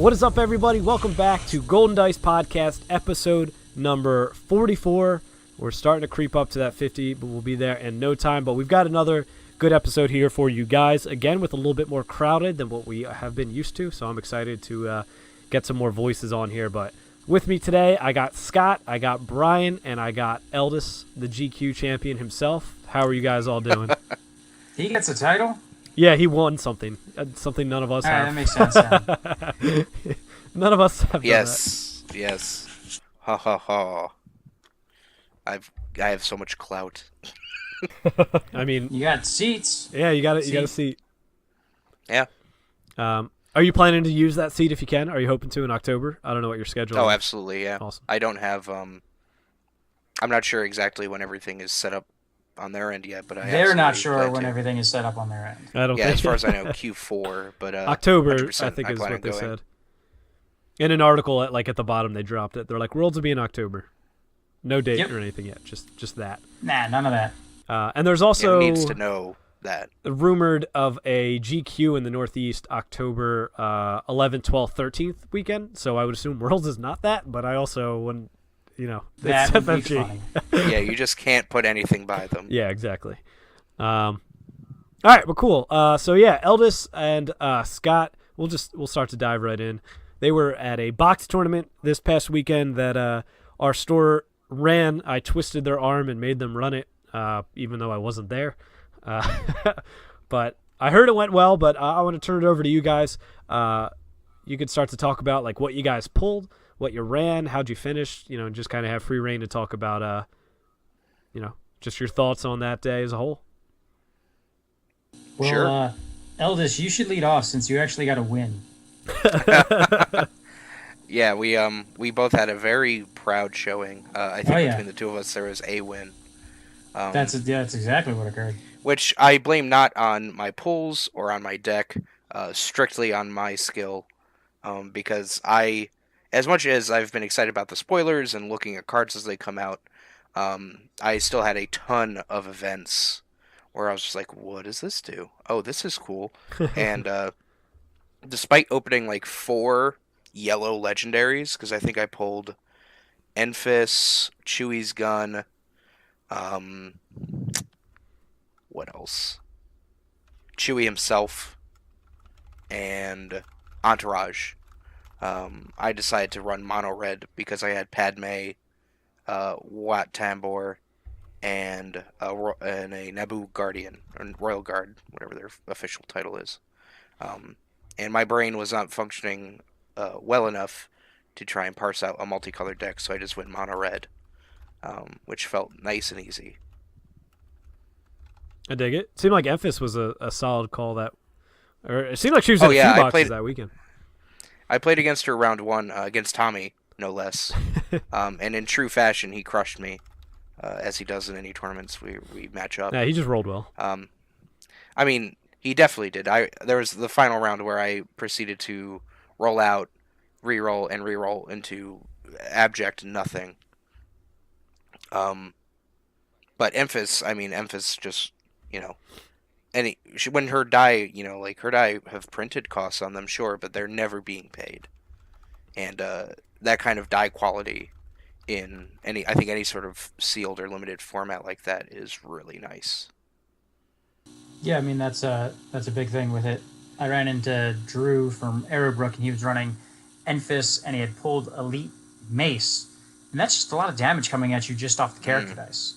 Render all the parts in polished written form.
What is up, everybody? Welcome back to Golden Dice Podcast, episode number 44. We're starting to creep up to that 50, but we'll be there in no time. But we've got another good episode here for you guys, again, with a little bit more crowded than what we have been used to. So I'm excited to get some more voices on here. But with me today, I got Scott, I got Brian, and I got Eldis, the GQ champion himself. How are you guys all doing? He gets a title? Yeah, he won something. Something none of us have. That makes sense now. None of us have Yes, yes. Ha ha ha. I have so much clout. I mean, You got seats. yeah, you got it. You got a seat. Yeah. Are you planning to use that seat if you can? Are you hoping to in October? I don't know what your schedule is. Oh, absolutely, yeah. Awesome. I don't have I'm not sure exactly when everything is set up on their end yet, but They're not absolutely sure plan when to. everything is set up on their end. I don't Yeah, think. as far as I know, Q4, but October, 100% I think, I is plan what on they going. said. In an article at the bottom, they dropped it. They're like, Worlds will be in October. No date Yep. or anything yet. Just that. Nah, none of that. And there's also Who needs to know that. rumored of a GQ in the Northeast October 11th, 12th, 13th weekend. So I would assume Worlds is not that, but I also wouldn't, That it's would be FFG. funny. Yeah, you just can't put anything by them. Yeah, exactly. All right, well, cool. So yeah, Eldis and Scott, we'll start to dive right in. They were at a box tournament this past weekend that our store ran. I twisted their arm and made them run it, even though I wasn't there. But I heard it went well. But I want to turn it over to you guys. You could start to talk about like what you guys pulled, what you ran, how'd you finish. And just kind of have free reign to talk about, just your thoughts on that day as a whole. Well, Sure. Eldis, you should lead off since you actually got a win. Yeah, we both had a very proud showing. I think between the two of us there was a win. That's exactly what occurred. Which I blame not on my pulls or on my deck, strictly on my skill, because as much as I've been excited about the spoilers and looking at cards as they come out, I still had a ton of events where I was just like, what does this do? Oh, this is cool. And despite opening like 4 yellow legendaries, because I think I pulled Enfys, Chewie's Gun, what else? Chewie himself, and Entourage. I decided to run mono red because I had Padme, Wat Tambor, and a Naboo Guardian, or Royal Guard, whatever their official title is. And my brain was not functioning well enough to try and parse out a multicolored deck, so I just went mono red, which felt nice and easy. I dig it. Seemed like Enfys was a solid call or it seemed like she was in a few boxes that weekend. I played against her round 1 against Tommy, no less, and in true fashion, he crushed me, as he does in any tournaments we match up. Yeah, he just rolled well. I mean, he definitely did. There was the final round where I proceeded to roll out, re-roll, and re-roll into abject nothing. But Enfys just, when her die, her die have printed costs on them, sure, but they're never being paid. And that kind of die quality in any sort of sealed or limited format like that is really nice. Yeah, I mean that's a big thing with it. I ran into Drew from Arrowbrook, and he was running Enfys, and he had pulled Elite Mace, and that's just a lot of damage coming at you just off the character dice.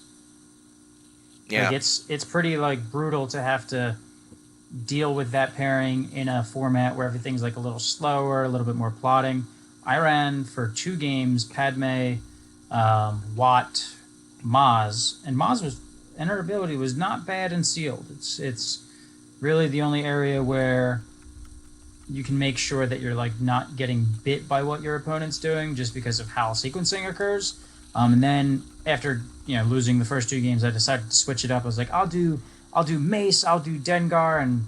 Yeah, Like it's pretty brutal to have to deal with that pairing in a format where everything's a little slower, a little bit more plotting. I ran for 2 games Padme, Watt, Maz, and Maz and her ability was not bad and sealed. It's really the only area where you can make sure that you're not getting bit by what your opponent's doing just because of how sequencing occurs. And then after losing the first 2 games, I decided to switch it up. I was like, I'll do Mace, I'll do Dengar, and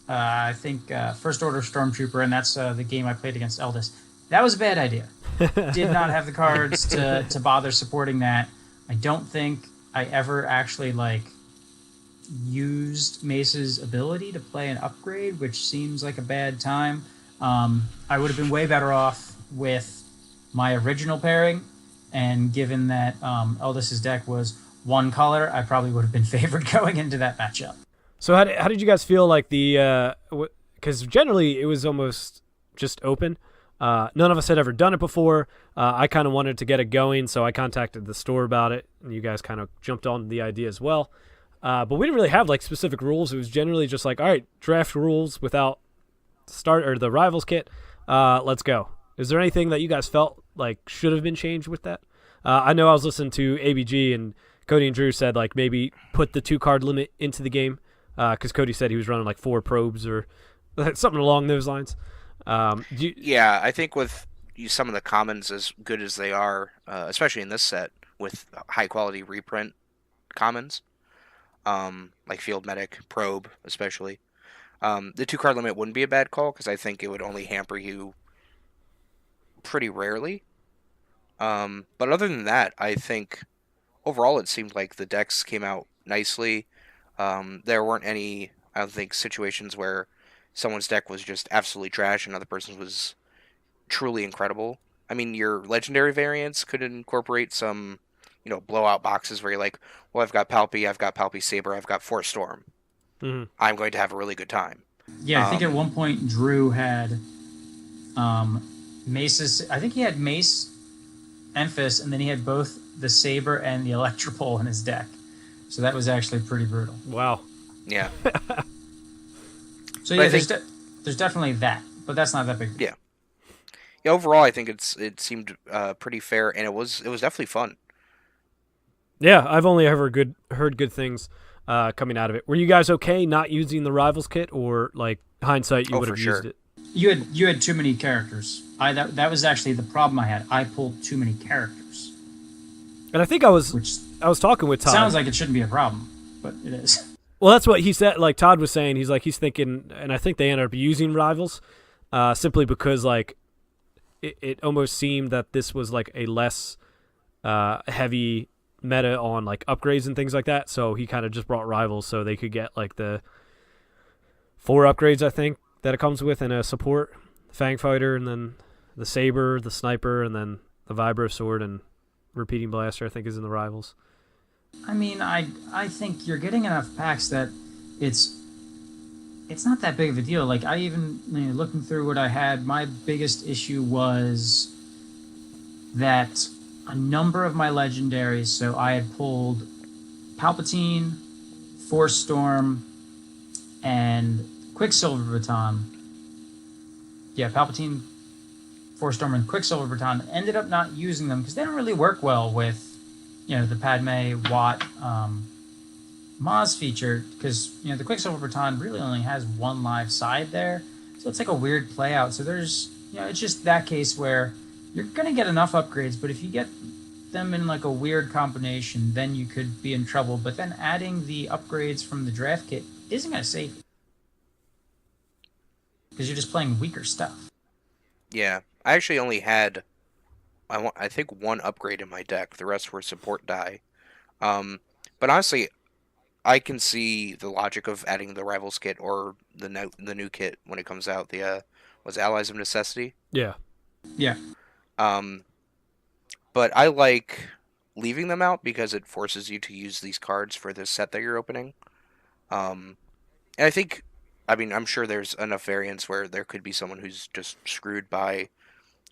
I think First Order Stormtrooper, and that's the game I played against Eldis. That was a bad idea. Did not have the cards to bother supporting that. I don't think I ever actually used Mace's ability to play an upgrade, which seems like a bad time. I would have been way better off with my original pairing, and given that Eldis's deck was one color, I probably would have been favored going into that matchup. So how did you guys feel like the because generally it was almost just open. None of us had ever done it before. I kind of wanted to get it going, so I contacted the store about it, and you guys kind of jumped on the idea as well. But we didn't really have like specific rules. It was generally just like, all right, draft rules without start or the rivals kit. Let's go. Is there anything that you guys felt like should have been changed with that? I know I was listening to ABG, and Cody and Drew said like maybe put the 2-card limit into the game, because Cody said he was running like 4 probes or something along those lines. Yeah, I think with some of the commons as good as they are, especially in this set with high quality reprint commons, like Field Medic, Probe especially, the 2-card limit wouldn't be a bad call because I think it would only hamper you pretty rarely. But other than that, I think overall it seemed like the decks came out nicely. There weren't any, I don't think, situations where someone's deck was just absolutely trash and another person's was truly incredible. I mean, your legendary variants could incorporate some, blowout boxes where you're like, well, I've got Palpy Saber, I've got Force Storm. Mm-hmm. I'm going to have a really good time. Yeah, I think at one point Drew had Mace's. I think he had Mace, Emphas, and then he had both the Saber and the Electropole in his deck. So that was actually pretty brutal. Wow. Yeah. So yeah, there's definitely that, but that's not that big. Yeah. Yeah. Overall, I think it seemed pretty fair, and it was definitely fun. Yeah, I've only ever heard good things coming out of it. Were you guys okay not using the rivals kit, or like hindsight you would have used it? You had too many characters. That was actually the problem I had. I pulled too many characters. And I think I was talking with Todd. Sounds like it shouldn't be a problem, but it is. Well, that's what he said. Like Todd was saying, he's thinking, and I think they ended up using rivals, simply because like it almost seemed that this was like a less heavy meta on like upgrades and things like that. So he kind of just brought rivals so they could get like the 4 upgrades I think that it comes with in a support, Fang Fighter, and then the Saber, the Sniper, and then the Vibro Sword and Repeating Blaster I think is in the rivals. I mean, I think you're getting enough packs that it's not that big of a deal. Like I even looking through what I had, my biggest issue was that a number of my legendaries. So I had pulled Palpatine, Force Storm, and Quicksilver Baton. Yeah, Palpatine, Force Storm, and Quicksilver Baton. Ended up not using them because they don't really work well with the Padme, Watt, Maz feature, because the Quicksilver Baton really only has one live side there, so it's like a weird play out. So there's it's just that case where you're gonna get enough upgrades, but if you get them in like a weird combination, then you could be in trouble. But then adding the upgrades from the draft kit isn't gonna save you because you're just playing weaker stuff. Yeah, I actually only had I think 1 upgrade in my deck. The rest were support die. But honestly, I can see the logic of adding the Rivals kit or the new kit when it comes out. The was Allies of Necessity. Yeah. Yeah. But I like leaving them out because it forces you to use these cards for the set that you're opening. And I think, I'm sure there's enough variants where there could be someone who's just screwed by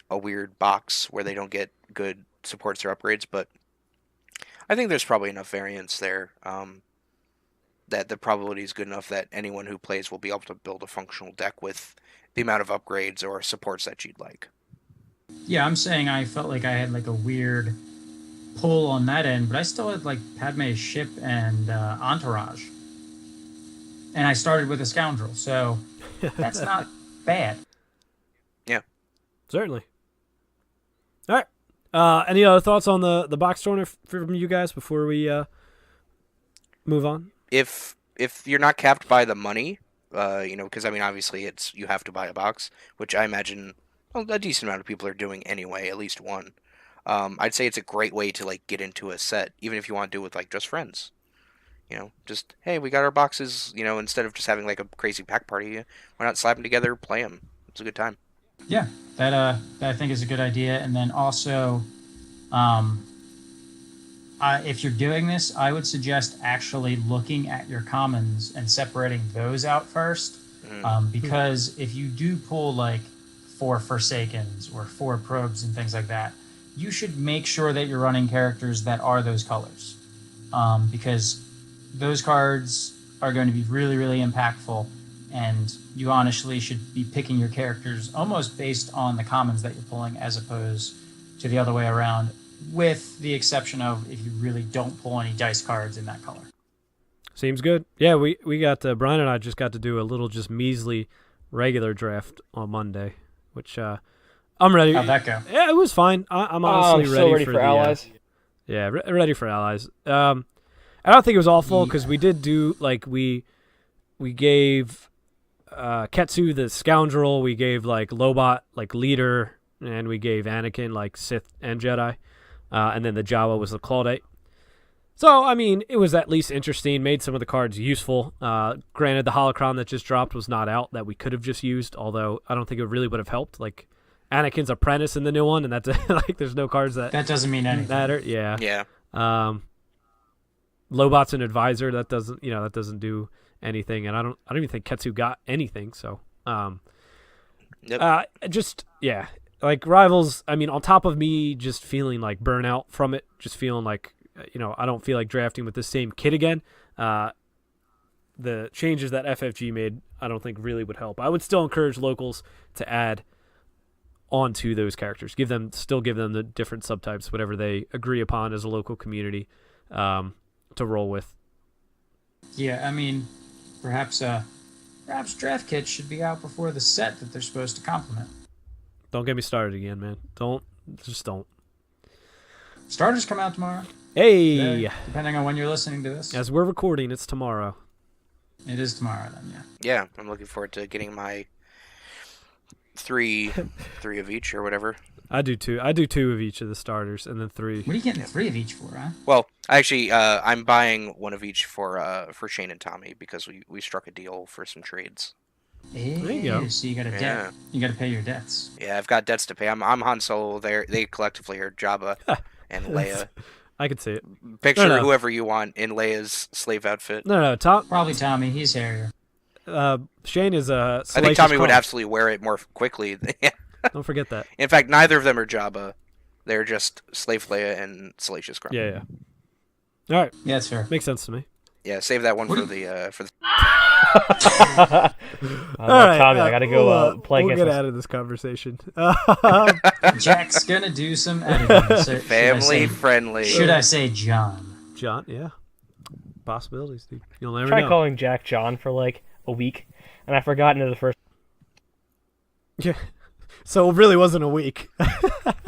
a weird box where they don't get good supports or upgrades, but I think there's probably enough variants there that the probability is good enough that anyone who plays will be able to build a functional deck with the amount of upgrades or supports that you'd like. Yeah, I'm saying I felt like I had like a weird pull on that end, but I still had like Padme's ship and Entourage. And I started with a Scoundrel, so that's not bad. Yeah. Certainly. All right. Any other thoughts on the box tournament from you guys before we move on? If you're not capped by the money, because obviously you have to buy a box, which I imagine a decent amount of people are doing anyway, at least one. I'd say it's a great way to like get into a set, even if you want to do it with like just friends. Just hey, we got our boxes. Instead of just having like a crazy pack party, why not slap them together, play them? It's a good time. Yeah, that I think is a good idea. And then also, um, if you're doing this, I would suggest actually looking at your commons and separating those out first, because if you do pull like 4 Forsakens or 4 Probes and things like that, you should make sure that you're running characters that are those colors, because those cards are going to be really, really impactful, and you honestly should be picking your characters almost based on the commons that you're pulling as opposed to the other way around, with the exception of if you really don't pull any dice cards in that color. Seems good. Yeah, we got Brian and I just got to do a little just measly regular draft on Monday, which I'm ready. How'd that go? Yeah, it was fine. I'm honestly ready for for Allies. Ready for Allies. I don't think it was awful because we did do like we gave Ketsu the Scoundrel, we gave like Lobot like Leader, and we gave Anakin like Sith and Jedi, and then the Jawa was the Claudite. So, I mean, it was at least interesting, made some of the cards useful. Granted, the Holocron that just dropped was not out that we could have just used, although I don't think it really would have helped. Like, Anakin's Apprentice in the new one, and that's like there's no cards that doesn't mean anything. matter. Yeah. Yeah. Lobot's an advisor that doesn't do anything, and I don't even think Ketsu got anything. So, like Rivals. I mean, on top of me just feeling like burnout from it, just feeling like I don't feel like drafting with the same kit again. The changes that FFG made, I don't think really would help. I would still encourage locals to add onto those characters. Give them the different subtypes, whatever they agree upon as a local community, to roll with. Yeah, I mean, perhaps draft kits should be out before the set that they're supposed to complement. Don't get me started again, man. Don't. Starters come out tomorrow. Hey! Today, depending on when you're listening to this. As we're recording, it's tomorrow. It is tomorrow, then, yeah. Yeah, I'm looking forward to getting my three of each or whatever. I do two of each of the starters, and then 3. What are you getting 3 of each for, huh? Well, actually, I'm buying one of each for Shane and Tommy because we struck a deal for some trades. There you go. So you got a debt. You got to pay your debts. Yeah, I've got debts to pay. I'm Han Solo. They collectively are Jabba and Leia. I could see it. Picture whoever you want in Leia's slave outfit. No, Tom. Probably Tommy. He's hairier. Shane is a. I think Tommy would absolutely wear it more quickly. Don't forget that. In fact, neither of them are Jabba. They're just Slave Leia and Salacious Crumb. Yeah. All right. Yeah, that's fair. Makes sense to me. Yeah, save that one for the. All right, Tommy, I gotta go play. We'll get out of this conversation. Jack's gonna do some editing. So Family friendly. Should I say John? John, yeah. Possibilities, dude. You'll never Try know. calling Jack John for like a week, and I forgot into the first. Yeah. So it really wasn't a week.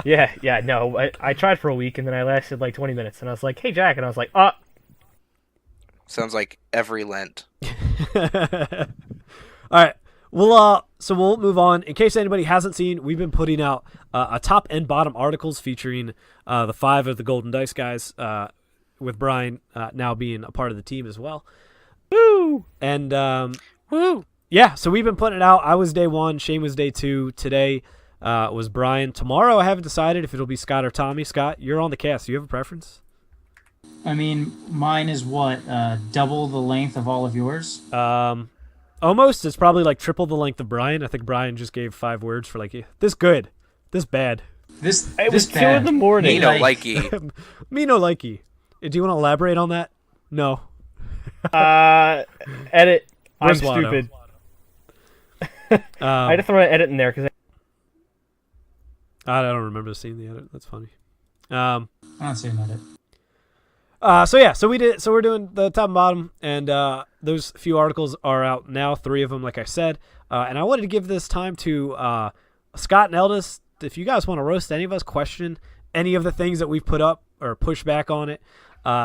Yeah, no. I tried for a week, and then I lasted like 20 minutes, and I was like, "Hey, Jack," and I was like, Sounds like every Lent. All right. Well, so we'll move on. In case anybody hasn't seen, we've been putting out a top and bottom articles featuring the 5 of the Golden Dice guys, with Brian now being a part of the team as well. Woo! And Woo! Yeah, so we've been putting it out. I was day 1. Shane was day 2. Today was Brian. Tomorrow, I haven't decided if it'll be Scott or Tommy. Scott, you're on the cast. Do you have a preference? I mean, mine is what? Double the length of all of yours? Almost. It's probably like triple the length of Brian. I think Brian just gave 5 words for like, this good, this bad. It was 2 in the morning. Me no likey. Me no likey. Do you want to elaborate on that? No. Edit. Where's I'm Watto? stupid. I had to throw an edit in there because I don't remember seeing the edit. That's funny. I'm not saying edit. So we're doing the top and bottom, and those few articles are out now. 3 of them, like I said, and I wanted to give this time to Scott and Eldis. If you guys want to roast any of us, question any of the things that we've put up or push back on it,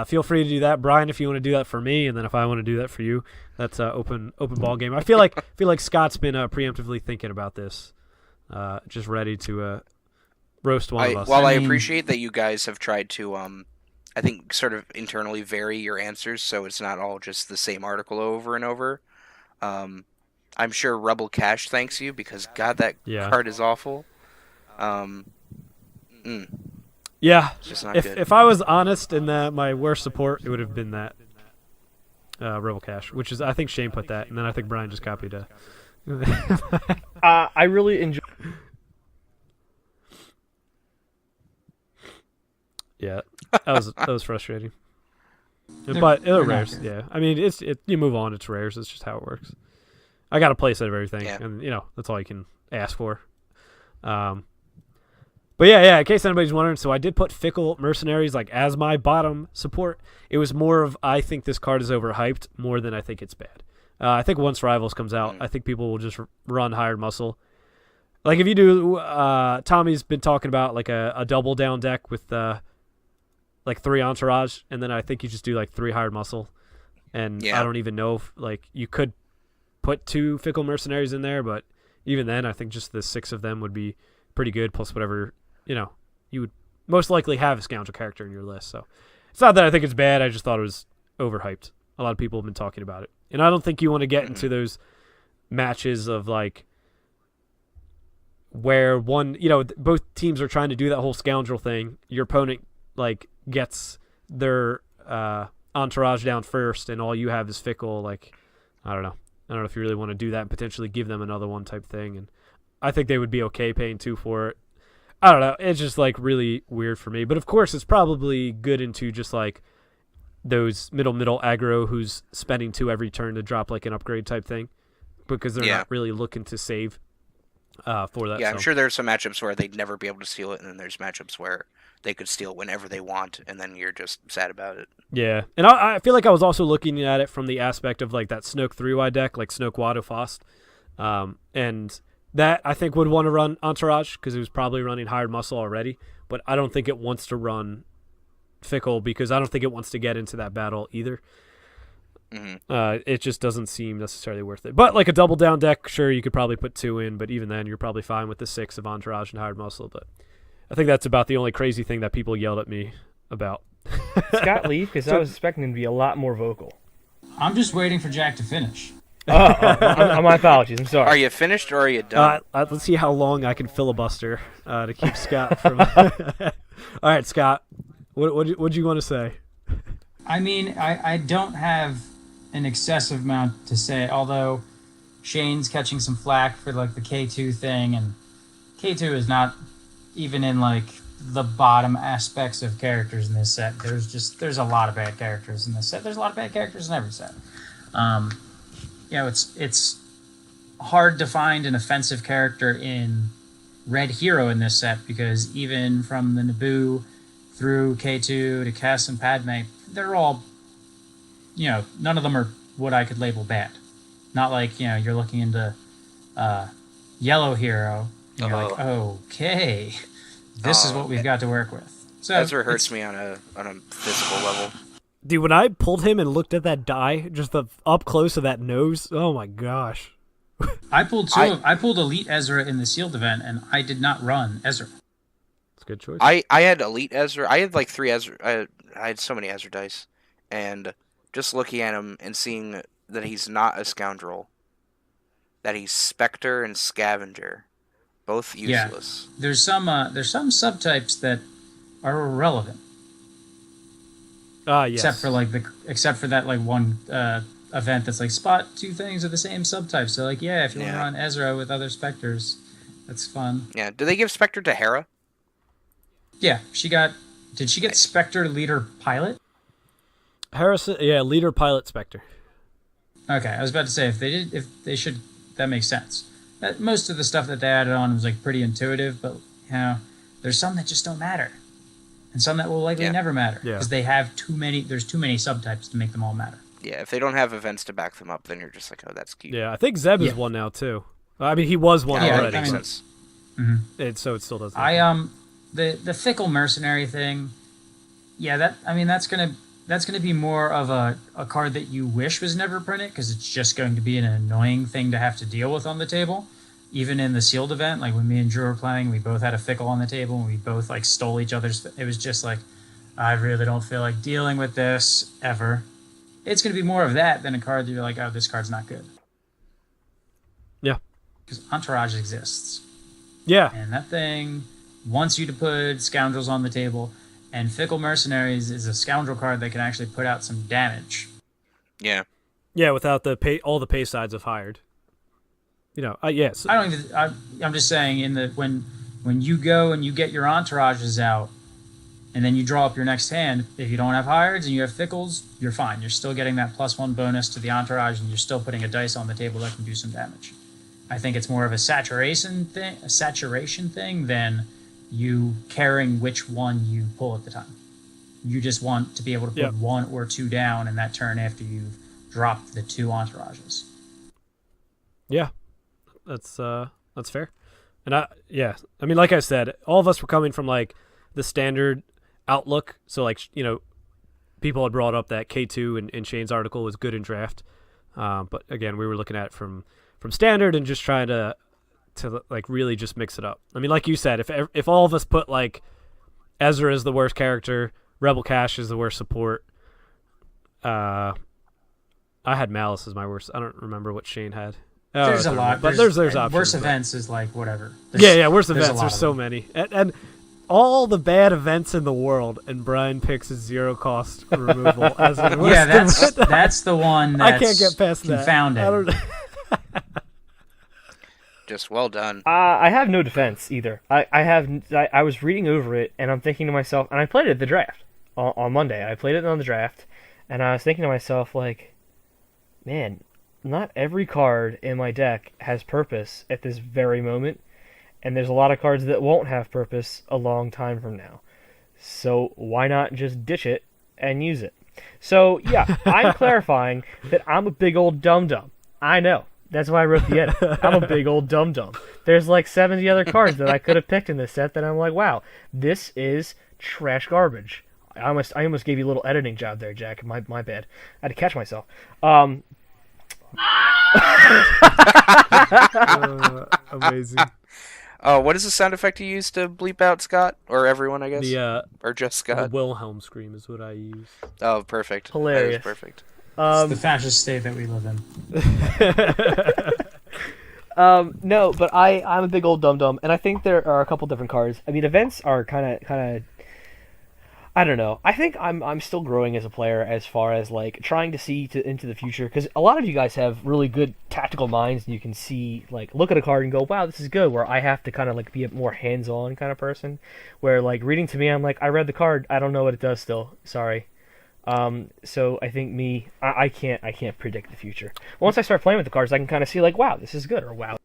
feel free to do that. Brian, if you want to do that for me, and then if I want to do that for you, that's open ball game. I feel like Scott's been preemptively thinking about this, just ready to roast one of us. While I appreciate that you guys have tried to I think sort of internally vary your answers so it's not all just the same article over and over. I I'm sure Rebel Cash thanks you because God, that Yeah. card is awful. Yeah. It's just not If good. if I was honest in that my worst support, it would have been that Rebel Cash, which is I think Shane put that, and then I think Brian just copied it. I really enjoy. Yeah, that was frustrating. But they're not rares, good. yeah. I mean, you move on. It's rares. It's just how it works. I got a playset of everything, Yeah. and that's all you can ask for. But yeah. In case anybody's wondering, so I did put Fickle Mercenaries like as my bottom support. It was more of I think this card is overhyped more than I think it's bad. I think once Rivals comes out, I think people will just run Hired Muscle. Like if you do, Tommy's been talking about like a double down deck with like 3 Entourage, and then I think you just do like 3 Hired Muscle. And Yeah. I don't even know if like you could put 2 Fickle Mercenaries in there, but even then I think just the 6 of them would be pretty good, plus whatever, you would most likely have a Scoundrel character in your list. So it's not that I think it's bad, I just thought it was overhyped. A lot of people have been talking about it. And I don't think you want to get into those matches of like where both teams are trying to do that whole Scoundrel thing. Your opponent like gets their Entourage down first and all you have is Fickle. Like, I don't know if you really want to do that and potentially give them another one type thing. And I think they would be okay paying 2 for it. I don't know. It's just like really weird for me. But of course, it's probably good into just like those middle aggro who's spending 2 every turn to drop like an upgrade type thing because they're not really looking to save for that. Yeah, I'm sure there's some matchups where they'd never be able to steal it, and then there's matchups where they could steal whenever they want, and then you're just sad about it. Yeah, and I feel like I was also looking at it from the aspect of like that Snoke 3Y deck, like Snoke Watto Fost, and that I think would want to run Entourage because it was probably running Hired Muscle already, but I don't think it wants to run Fickle because I don't think it wants to get into that battle either. It just doesn't seem necessarily worth it. But like a double down deck, sure, you could probably put 2 in, but even then you're probably fine with the 6 of Entourage and Hired Muscle. But I think that's about the only crazy thing that people yelled at me about. Scott leave because I was expecting him to be a lot more vocal. I'm just waiting for Jack to finish. My apologies. I'm sorry. Are you finished or are you done? Let's see how long I can filibuster to keep Scott from. All right, Scott, what do you want to say? I mean, I don't have an excessive amount to say, although Shane's catching some flack for like the K2 thing, and K2 is not even in like the bottom aspects of characters in this set. There's a lot of bad characters in this set. There's a lot of bad characters in every set. It's hard to find an offensive character in Red Hero in this set because even from the Naboo through K2 to Cass and Padme, they're all, none of them are what I could label bad. Not like, you're looking into Yellow Hero and you're like, okay, this is what we've got to work with. So Ezra hurts me on a physical level. Dude, when I pulled him and looked at that die, just the up close of that nose, oh my gosh. I pulled Elite Ezra in the sealed event, and I did not run Ezra. It's a good choice. I had Elite Ezra. I had like 3 Ezra. I had so many Ezra dice, and just looking at him and seeing that he's not a Scoundrel, that he's Spectre and Scavenger, both useless. Yeah. There's some subtypes that are irrelevant. Yes. Except for that like one event that's like spot 2 things of the same subtype. So like if you want to run Ezra with other Spectres, that's fun. Yeah. Do they give Spectre to Hera? Yeah, did she get Spectre leader pilot? Harrison, leader pilot Spectre. Okay, I was about to say if they should, that makes sense. Most of the stuff that they added on was like pretty intuitive, but there's some that just don't matter. And some that will likely never matter because they have there's too many subtypes to make them all matter. Yeah, if they don't have events to back them up, then you're just like, oh, that's cute. Yeah, I think Zeb is one now too. I mean, he was one already. That makes sense. So it still does. The Fickle Mercenary thing, that's gonna be more of a card that you wish was never printed because it's just going to be an annoying thing to have to deal with on the table. Even in the sealed event, like when me and Drew were playing, we both had a Fickle on the table and we both like stole each other's. It was just like, I really don't feel like dealing with this ever. It's going to be more of that than a card that you're like, oh, this card's not good. Because Entourage exists. Yeah. And that thing wants you to put Scoundrels on the table. And Fickle Mercenaries is a Scoundrel card that can actually put out some damage. Yeah. Yeah, without all the pay sides of hired. Yes. I don't even. I'm just saying when you go and you get your entourages out, and then you draw up your next hand. If you don't have hireds and you have fickles, you're fine. You're still getting that +1 bonus to the entourage, and you're still putting a dice on the table that can do some damage. I think it's more of a saturation thing than you caring which one you pull at the time. You just want to be able to put 1 or 2 down in that turn after you've dropped the 2 entourages. Yeah. That's fair. And I mean, like I said, all of us were coming from like the standard outlook. So like, people had brought up that K2 in Shane's article was good in draft. But again, we were looking at it from standard and just trying to like really just mix it up. I mean, like you said, if all of us put like Ezra is the worst character, Rebel Cash is the worst support. I had Malice as my worst. I don't remember what Shane had. There's a lot, but there's options. Worst events is like whatever. Worst events. There's so many, and all the bad events in the world, and Brian picks a 0 cost removal as a worst event. That's the one. That's I can't get past confounding. that. Just well done. I have no defense either. I was reading over it, and I'm thinking to myself, and I played it at the draft on Monday. I played it on the draft, and I was thinking to myself, like, man, not every card in my deck has purpose at this very moment, and there's a lot of cards that won't have purpose a long time from now. So why not just ditch it and use it? So yeah, I'm clarifying that I'm a big old dum-dum. I know. That's why I wrote the edit. I'm a big old dum-dum. There's like 70 other cards that I could have picked in this set that I'm like, wow, this is trash garbage. I almost gave you a little editing job there, Jack. My bad. I had to catch myself. Amazing. What is the sound effect you use to bleep out Scott? Or everyone, I guess? Or just The Scott? Wilhelm scream is what I use. Oh, perfect. Hilarious. That is perfect. It's the fascist state that we live in. No, but I'm a big old dum-dum, and I think there are a couple different cards. I mean, events are kind of I don't know. I think I'm still growing as a player as far as like trying to see into the future, because a lot of you guys have really good tactical minds, and you can see, like, look at a card and go, wow, this is good, where I have to kind of like be a more hands-on kind of person, where like reading to me, I'm like, I read the card, I don't know what it does still, sorry. So I think I can't predict the future. Once I start playing with the cards, I can kind of see like, wow, this is good, or wow.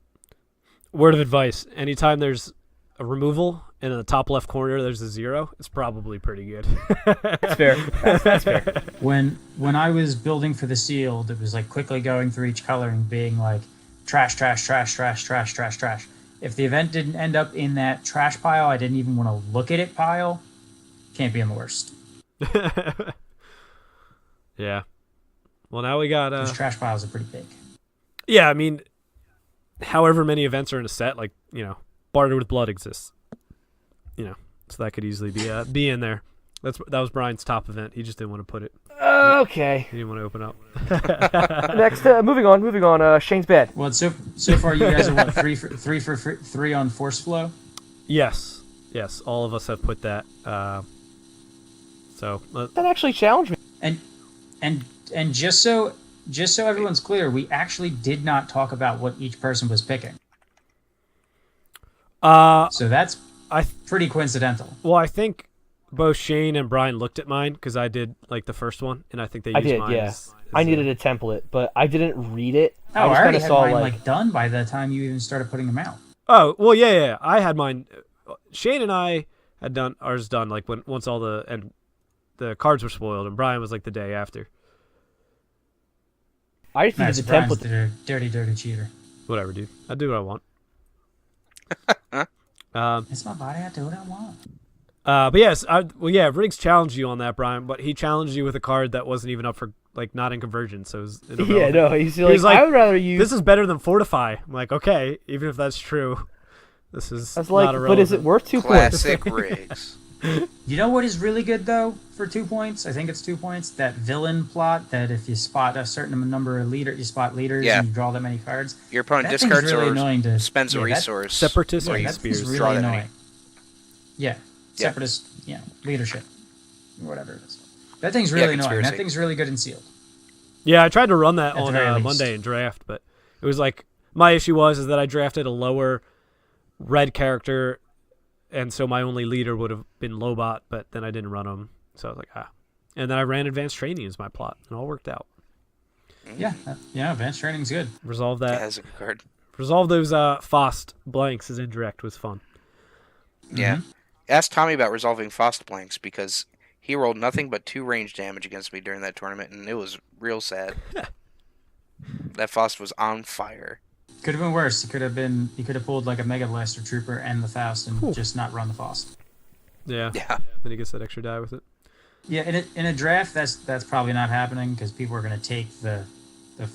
Word of advice: anytime there's a removal and in the top left corner there's a 0, it's probably pretty good. That's fair. That's fair. When I was building for the sealed, it was like quickly going through each color and being like trash, trash, trash, trash, trash, trash, trash. If the event didn't end up in that trash pile, I didn't even want to look at it pile. Can't be in the worst. Yeah. Well, now we got Those trash piles are pretty big. Yeah, I mean, however many events are in a set, like, Barter with Blood exists. So that could easily be in there. That was Brian's top event. He just didn't want to put it. Okay. He didn't want to open up. Next, moving on. Shane's bad. Well, so far you guys are what, three for three on Force Flow? Yes, all of us have put that. That actually challenged me. And just so everyone's clear, we actually did not talk about what each person was picking. So that's pretty coincidental. Well, I think both Shane and Brian looked at mine because I did like the first one, and I think they used mine. Yeah. As I needed a template, but I didn't read it. I already had mine done by the time you even started putting them out. Oh, well, yeah. I had mine. Shane and I had done ours done like once all the cards were spoiled, and Brian was like the day after. I just needed the template. Dirty cheater. Whatever, dude. I do what I want. It's my body. I do what I want. But yes, Riggs challenged you on that, Brian. But he challenged you with a card that wasn't even up for like not in Convergence. So it was he's like, I would rather use. This is better than Fortify. I'm like, okay, even if that's true, this is. I was like, not but is it worth 2 points? Classic Riggs. You know what is really good though for 2 points? I think it's 2 points. That villain plot that if you spot a certain number of you spot leaders Yeah. and you draw that many cards. Your opponent That thing's discards really or annoying to spends a resource. Separatist or you that thing's spears. really draw that many. annoying. Yeah, Yeah. separatist, leadership, or whatever it is. That thing's really annoying. conspiracy. That thing's really good and sealed. Yeah, I tried to run that At the on very least. Monday in draft, but it was like my issue is that I drafted a lower red character, and so my only leader would have been Lobot, but then I didn't run him, so I was like, And then I ran advanced training as my plot, and it all worked out. Yeah, advanced training's good. Resolve Yeah, that. that's a good card. Resolve those Fost blanks as indirect was fun. Yeah. Ask Tommy about resolving Fost blanks because he rolled nothing but 2 range damage against me during that tournament, and it was real sad. That Fost was on fire. Could have been worse. He could have pulled like a Mega Blaster Trooper and the Faust and just not run the Faust. Yeah. Yeah. Then he gets that extra die with it. Yeah, in a draft, that's probably not happening because people are going to take the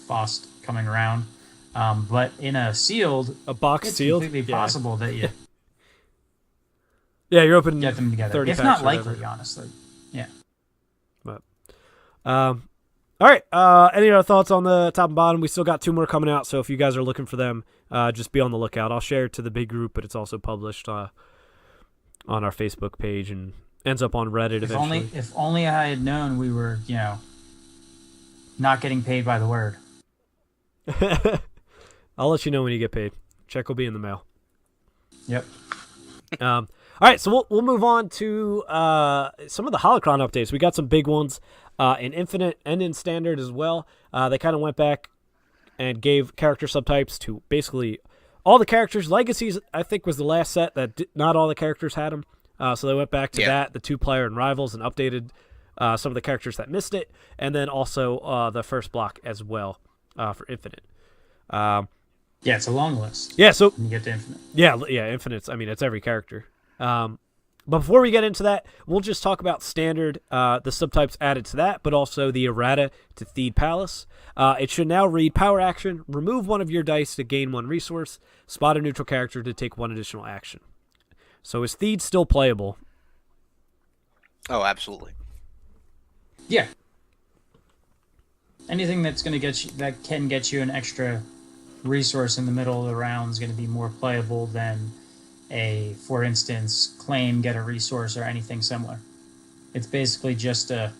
Faust coming around. But in a sealed, A box it's sealed? completely Yeah. possible that you Yeah, you're opening get them together. 30 If packs not or likely, whatever. honestly. Yeah. All right. Any other thoughts on the top and bottom? We still got 2 more coming out, so if you guys are looking for them, just be on the lookout. I'll share it to the big group, but it's also published on our Facebook page and ends up on Reddit eventually. If only I had known we were, not getting paid by the word. I'll let you know when you get paid. Check will be in the mail. Yep. All right, so we'll move on to some of the Holocron updates. We got some big ones in Infinite and in Standard as well. They kind of went back and gave character subtypes to basically all the characters. Legacies, I think, was the last set that not all the characters had them. So they went back to that, the 2-player and Rivals, and updated some of the characters that missed it, and then also the first block as well for Infinite. Yeah, it's a long list. Yeah, so When you get to Infinite. Yeah, Infinite's. I mean, it's every character. But before we get into that, we'll just talk about Standard, the subtypes added to that, but also the errata to Theed Palace. It should now read Power Action, remove one of your dice to gain 1 resource, spot a neutral character to take 1 additional action. So is Theed still playable? Oh, absolutely. Yeah. Anything that's going to that can get you an extra resource in the middle of the round is going to be more playable than for instance, claim, get a resource, or anything similar. It's basically just a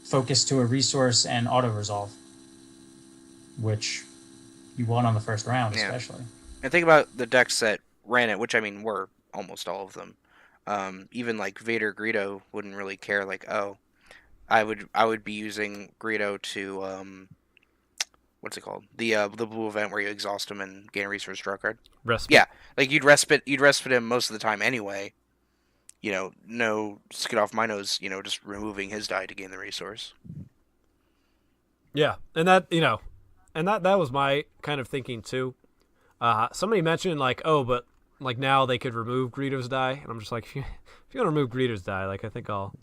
focus to a resource and auto-resolve, which you want on the first round, especially. And think about the decks that ran it, which I mean were almost all of them. Even like Vader Greedo wouldn't really care. Like, I would be using Greedo to what's it called? The blue event where you exhaust him and gain a resource draw card. Respite. Yeah, like you'd respite him most of the time anyway. No skin off my nose. Just removing his die to gain the resource. Yeah, and that that was my kind of thinking too. Somebody mentioned but now they could remove Greedo's die, and I'm just like, if you want to remove Greedo's die, I think I'll.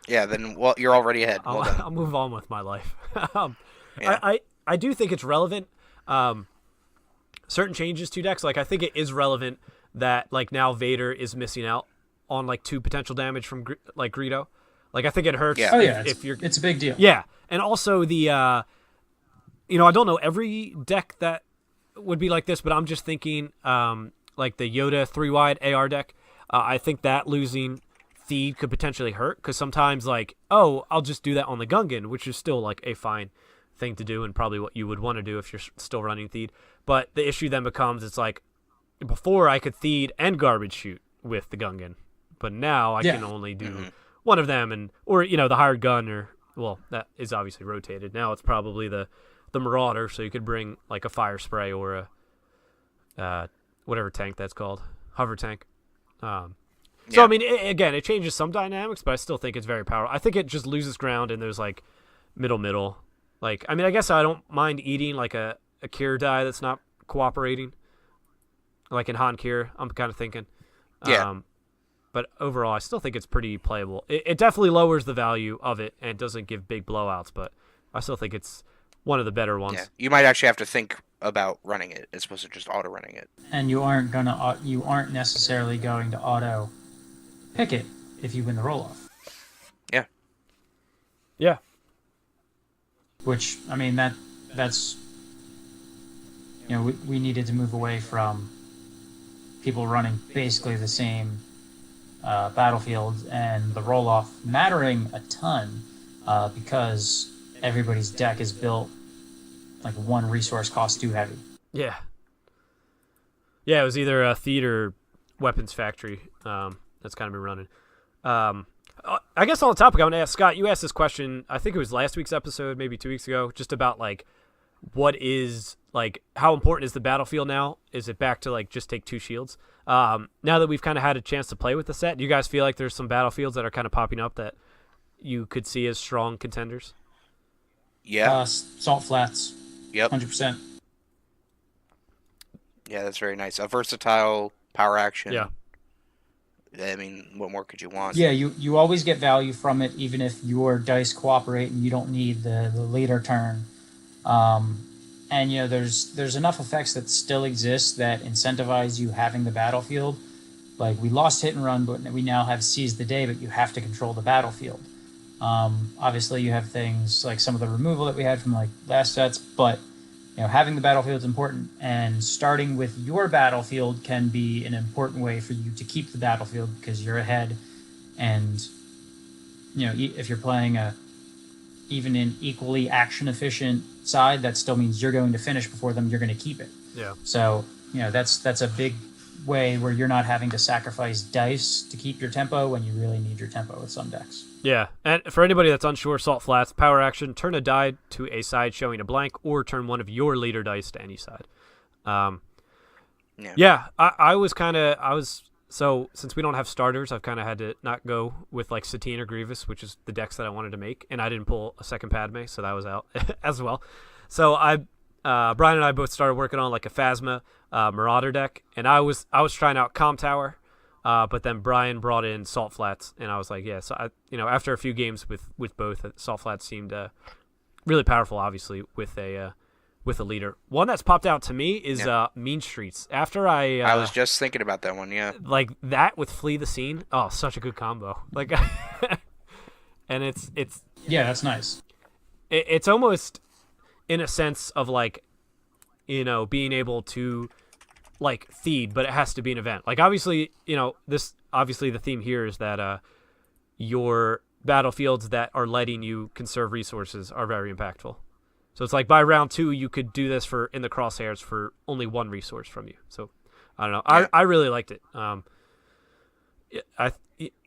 Yeah, then you're already ahead. Well done. I'll move on with my life. Yeah. I do think it's relevant. Certain changes to decks, I think it is relevant that now Vader is missing out on 2 potential damage from Greedo. I think it hurts. Yeah. If you're. It's a big deal. Yeah, and also the I don't know every deck that would be like this, but I'm just thinking the Yoda 3-wide AR deck. I think that losing Theed could potentially hurt because sometimes I'll just do that on the Gungan, which is still a fine thing to do and probably what you would want to do if you're still running Theed. But the issue then becomes it's before I could Theed and garbage shoot with the Gungan, but now I can only do one of them or the hired gun that is obviously rotated. Now it's probably the Marauder, so you could bring a fire spray or a whatever tank that's called, hover tank. So I mean, it changes some dynamics, but I still think it's very powerful. I think it just loses ground and there's middle. I mean, I guess I don't mind eating a Kier die that's not cooperating, in Han Kier. I'm kind of thinking. Yeah. But overall, I still think it's pretty playable. It definitely lowers the value of it, and it doesn't give big blowouts, but I still think it's one of the better ones. Yeah, you might actually have to think about running it as opposed to just auto running it. And you aren't necessarily going to auto pick it if you win the roll-off. Yeah. Yeah. Which, I mean, that's... we needed to move away from people running basically the same battlefield and the roll-off mattering a ton because everybody's deck is built like one resource cost too heavy. Yeah. Yeah, it was either a Theed or Weapons Factory that's kind of been running. I guess on the topic, I want to ask Scott, you asked this question, I think it was last week's episode, maybe 2 weeks ago, just about like what is like how important is the battlefield now? Is it back to like just take 2 shields? Now that we've kind of had a chance to play with the set, do you guys feel like there's some battlefields that are kind of popping up that you could see as strong contenders? Yeah. Salt Flats. Yep. 100%. Yeah, that's very nice. A versatile power action. Yeah. I mean, what more could you want? Yeah, you always get value from it, even if your dice cooperate and you don't need the later turn. And there's enough effects that still exist that incentivize you having the battlefield. Like we lost hit and run, but we now have seize the day, but you have to control the battlefield. Obviously, you have things like some of the removal that we had from like last sets, but having the battlefield is important, and starting with your battlefield can be an important way for you to keep the battlefield because you're ahead. And if you're playing even an equally action efficient side, that still means you're going to finish before them. You're going to keep it. Yeah. So that's a big way where you're not having to sacrifice dice to keep your tempo when you really need your tempo with some decks. Yeah, and for anybody that's unsure, Salt Flats, power action, turn a die to a side showing a blank, or turn one of your leader dice to any side. Yeah, so since we don't have starters, I've kind of had to not go with like Satine or Grievous, which is the decks that I wanted to make, and I didn't pull a second Padme, so that was out as well. So Brian and I both started working on like a Phasma Marauder deck, and I was trying out Calm Tower. But then Brian brought in Salt Flats, and I was like, yeah. So after a few games with both, Salt Flats seemed really powerful. Obviously, with a leader. One that's popped out to me is Mean Streets. After I was just thinking about that one. Yeah, like that with Flee the Scene. Oh, such a good combo. Like, and it's yeah, that's nice. It's almost in a sense of like, being able to like feed, but it has to be an event. Like obviously the theme here is that your battlefields that are letting you conserve resources are very impactful. So it's like by round 2 you could do this in the crosshairs for only 1 resource from you. So I don't know. Yeah. I really liked it. And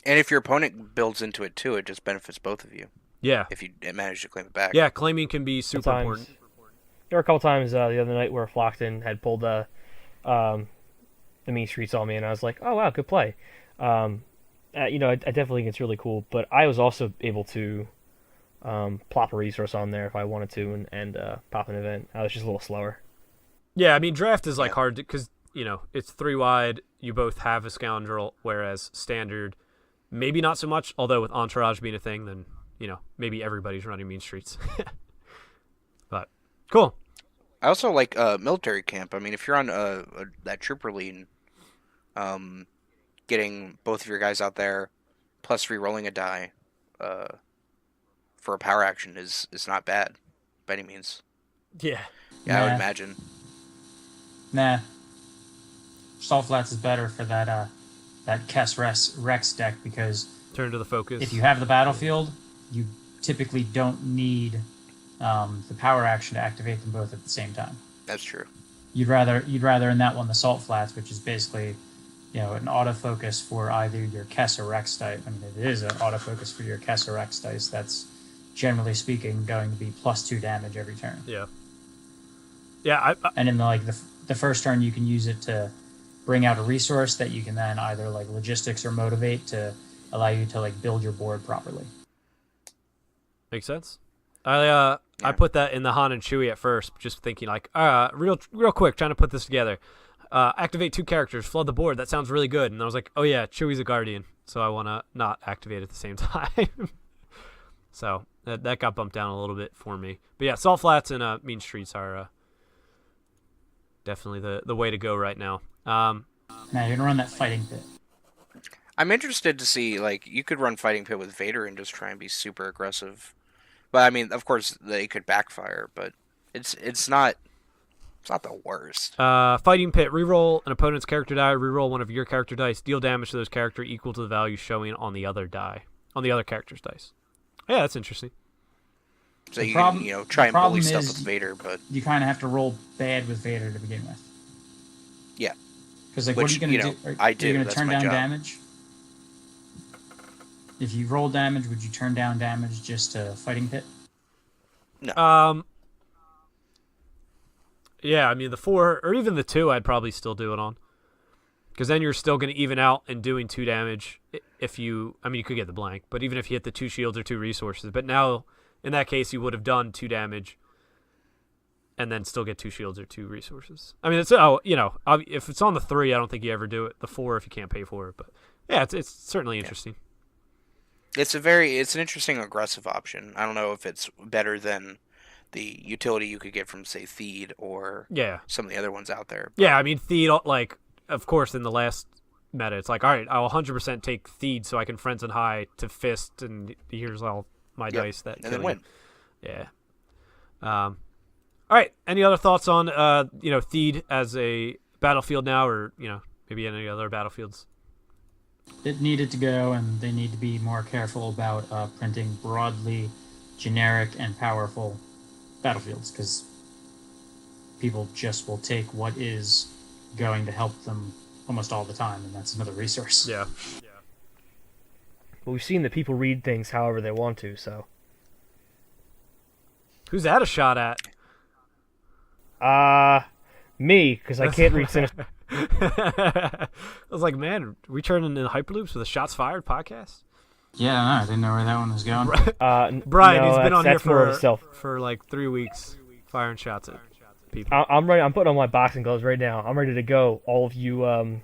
if your opponent builds into it too, it just benefits both of you. Yeah. If you manage to claim it back. Yeah, claiming can be super important. There were a couple times the other night where Flockton had pulled the Mean Streets on me, and I was like, oh wow, good play. I definitely think it's really cool, but I was also able to plop a resource on there if I wanted to and pop an event. I was just a little slower. Yeah, I mean draft is like hard because it's 3 wide, you both have a scoundrel, whereas standard maybe not so much, although with Entourage being a thing, then maybe everybody's running Mean Streets. But cool. I also like military camp. I mean, if you're on that trooper lead, getting both of your guys out there, plus re-rolling a die for a power action is not bad by any means. Yeah. Yeah, I would imagine. Nah. Salt Flats is better for that Kess Rex deck because turn to the focus. If you have the battlefield, you typically don't need the power action to activate them both at the same time. That's true. You'd rather in that one the Salt Flats, which is basically an autofocus for either your Kess or Rex dice. I mean, it is an autofocus for your Kess or Rex dice. That's generally speaking going to be +2 damage every turn. Yeah. Yeah. And in the first turn, you can use it to bring out a resource that you can then either like logistics or motivate to allow you to like build your board properly. Makes sense. I put that in the Han and Chewie at first, just thinking like, real quick, trying to put this together. Activate 2 characters, flood the board. That sounds really good. And I was like, oh yeah, Chewie's a Guardian, so I want to not activate at the same time. So that got bumped down a little bit for me. But yeah, Salt Flats and Mean Streets are definitely the way to go right now. Now you're gonna run that fighting pit. I'm interested to see, like, you could run Fighting Pit with Vader and just try and be super aggressive. But I mean, of course, they could backfire, but it's not the worst. Fighting Pit, reroll an opponent's character die, reroll one of your character dice, deal damage to those character equal to the value showing on the other character's dice. Yeah, that's interesting. So you can, try and bully stuff with Vader, but you kind of have to roll bad with Vader to begin with. yeah, Because what are you going to do? Are you going to turn down damage? If you roll damage, would you turn down damage just to Fighting Pit? No. Yeah, I mean the 4 or even the 2, I'd probably still do it on, because then you're still going to even out and doing 2 damage. If you could get the blank, but even if you hit the 2 shields or 2 resources, but now in that case you would have done 2 damage, and then still get 2 shields or 2 resources. I mean, if it's on the 3, I don't think you ever do it. The 4 if you can't pay for it, but yeah, it's certainly interesting. Yeah. It's an interesting aggressive option. I don't know if it's better than the utility you could get from, say, Theed or some of the other ones out there. But... Yeah, I mean, Theed, like, of course, in the last meta, it's like, all right, I'll 100% take Theed so I can Friends and High to Fist, and here's all my dice that and then win. Yeah. All right, any other thoughts on, Theed as a battlefield now, or, maybe any other battlefields? It needed to go, and they need to be more careful about printing broadly generic and powerful battlefields, because people just will take what is going to help them almost all the time, and that's another resource. Yeah. But we've seen that people read things however they want to, so. Who's that a shot at? Me, because I can't read Sinister. I was like, man, we turning into Hyperloops with a Shots Fired podcast? Yeah, I didn't know where that one was going. Brian, no, he's been on here for like 3 weeks, firing shots at people. I'm ready. I'm putting on my boxing gloves right now. I'm ready to go. All of you,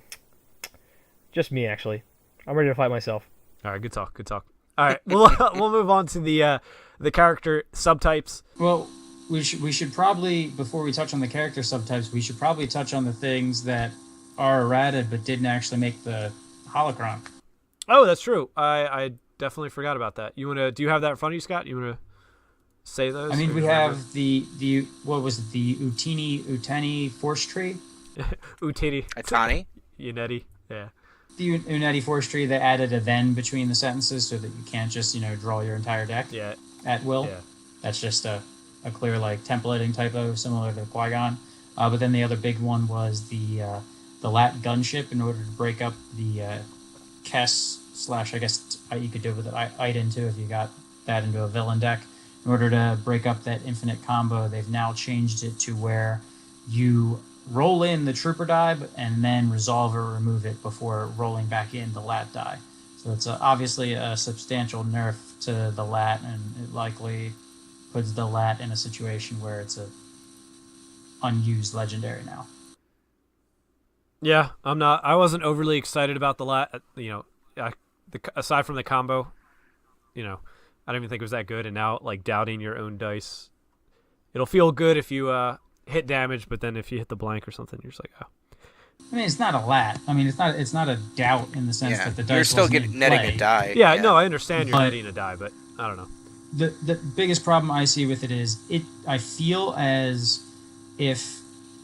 just me actually. I'm ready to fight myself. All right, good talk. All right, we'll move on to the character subtypes. Well, we should probably, before we touch on the character subtypes, we should probably touch on the things that are errata but didn't actually make the holocron. Oh, that's true. I definitely forgot about that. Do you have that in front of you, Scott? You want to say those? I mean, we have the what was it, the Uteni force tree? Utini. Atani? Uneti, yeah. The Uneti force tree that added a then between the sentences so that you can't just, draw your entire deck at will. Yeah. That's just a clear, templating typo similar to Qui-Gon. But then the other big one was the Lat gunship in order to break up the Kess / I guess you could do it with it Iden too if you got that into a villain deck. In order to break up that infinite combo, they've now changed it to where you roll in the trooper die and then resolve or remove it before rolling back in the Lat die. So it's obviously a substantial nerf to the Lat, and it likely puts the Lat in a situation where it's a unused legendary now. Yeah, I wasn't overly excited about the Lat. Aside from the combo, I don't even think it was that good. And now, doubting your own dice, it'll feel good if you hit damage, but then if you hit the blank or something, you're just like, oh. I mean, it's not a Lat. I mean, it's not a doubt in the sense that the dice you're still netting a die. Yeah, no, I understand you're netting a die, but I don't know. The biggest problem I see with it is I feel as if,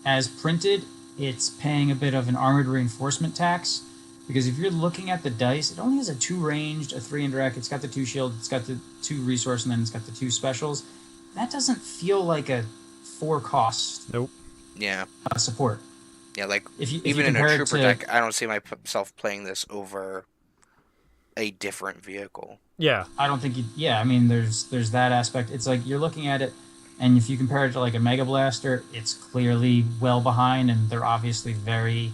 as printed, it's paying a bit of an armored reinforcement tax, because if you're looking at the dice, it only has a 2 ranged, a 3 indirect, it's got the 2 shield, it's got the 2 resource, and then it's got the 2 specials. That doesn't feel like a 4 cost. Nope. Yeah. Support. Yeah, if you in a trooper deck, I don't see myself playing this over a different vehicle. Yeah. I don't think I mean, there's that aspect. It's like you're looking at it, and if you compare it to a Mega Blaster, it's clearly well behind, and they're obviously very,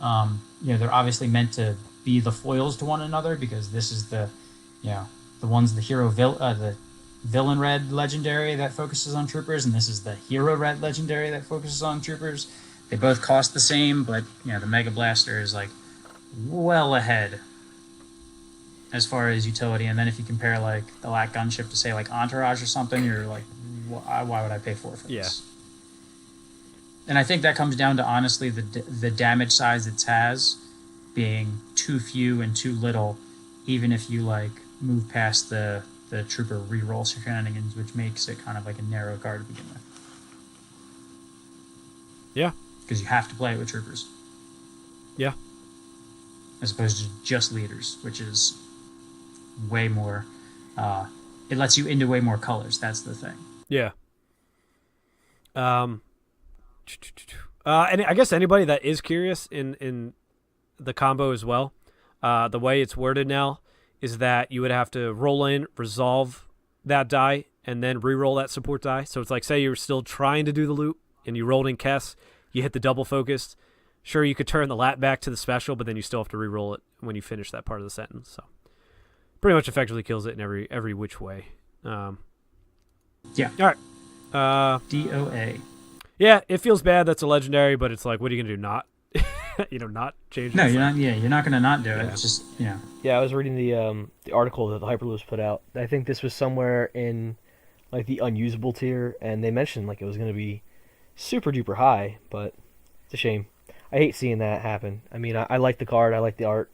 they're obviously meant to be the foils to one another, because this is the villain red legendary that focuses on troopers, and this is the hero red legendary that focuses on troopers. They both cost the same, but the Mega Blaster is well ahead as far as utility. And then if you compare the Lat gunship to say Entourage or something, you're like, why would I pay for this? And I think that comes down to honestly the damage size it has, being too few and too little, even if you like move past the trooper reroll shenanigans, which makes it kind of like a narrow card to begin with. Yeah. Because you have to play it with troopers. Yeah. As opposed to just leaders, which is way more. It lets you into way more colors. That's the thing. Yeah. And I guess anybody that is curious in the combo as well, the way it's worded now is that you would have to roll in, resolve that die, and then re-roll that support die. So it's like, say you're still trying to do the loop, and you rolled in Kess, you hit the double focused. Sure, you could turn the lat back to the special, but then you still have to re-roll it when you finish that part of the sentence. So pretty much effectively kills it in every which way. Yeah. All right. DOA. Yeah, it feels bad. That's a legendary, but it's like, what are you gonna do? Not, not change. No, it? you're not. Yeah, you're not going to not do it. It's just Yeah, I was reading the article that the Hyperloops put out. I think this was somewhere in like the unusable tier, and they mentioned like it was going to be super duper high, but it's a shame. I hate seeing that happen. I mean, I like the card, I like the art,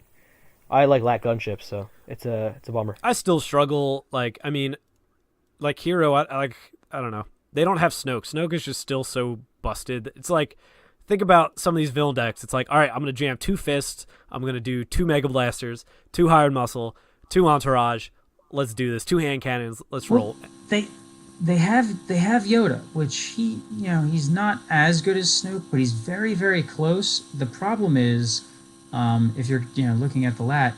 I like lat gunships, so it's a bummer. I still struggle. Like, I mean, like Hero, I don't know. They don't have Snoke. Snoke is just still so busted. It's like, think about some of these villain decks. It's like, all right, I'm going to jam 2 Fists. I'm going to do 2 Mega Blasters, 2 Hired Muscle, 2 Entourage. Let's do this. 2 Hand Cannons. Let's roll. They have Yoda, which he's not as good as Snoke, but he's very, very close. The problem is, if you're looking at the lat,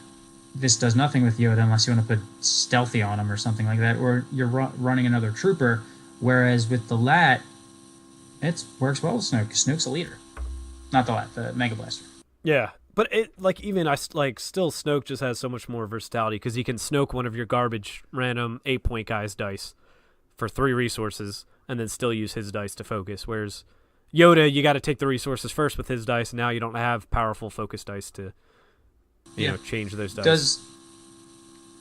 this does nothing with Yoda unless you want to put Stealthy on him or something like that, or you're running another Trooper. Whereas with the lat, it works well with Snoke. Snoke's a leader, not the lat, the Mega Blaster. Yeah, but it still Snoke just has so much more versatility because he can Snoke one of your garbage random 8-point guys dice for 3 resources and then still use his dice to focus. Whereas Yoda, you got to take the resources first with his dice, and now you don't have powerful focus dice to change those dice.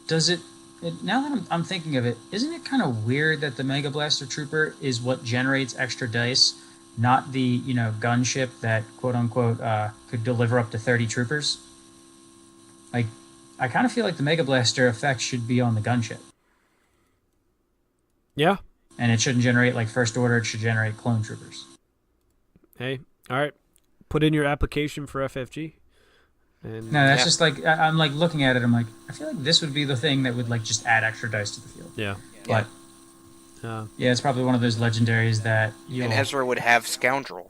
Does it? Now that I'm thinking of it, isn't it kind of weird that the Mega Blaster Trooper is what generates extra dice, not the gunship that quote unquote could deliver up to 30 troopers? Like, I kind of feel like the Mega Blaster effect should be on the gunship. Yeah. And it shouldn't generate like First Order. It should generate clone troopers. Hey, all right. Put in your application for FFG. And no, that's just like I'm like looking at it. I'm like, I feel like this would be the thing that would like just add extra dice to the field. Yeah. But yeah, it's probably one of those legendaries that and Ezra would have Scoundrel.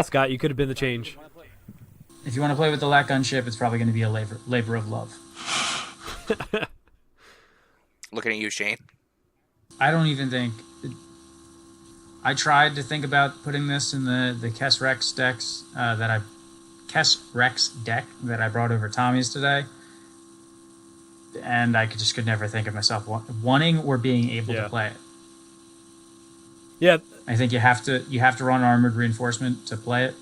Scott, you could have been the change. If you want to play with the lat gunship, it's probably going to be a labor of love. Looking at you, Shane. I don't even think. I tried to think about putting this in the Kess Rex decks Kess Rex deck that I brought over Tommy's today, and I just could never think of myself wanting or being able to play it. Yeah, I think you have to run Armored Reinforcement to play it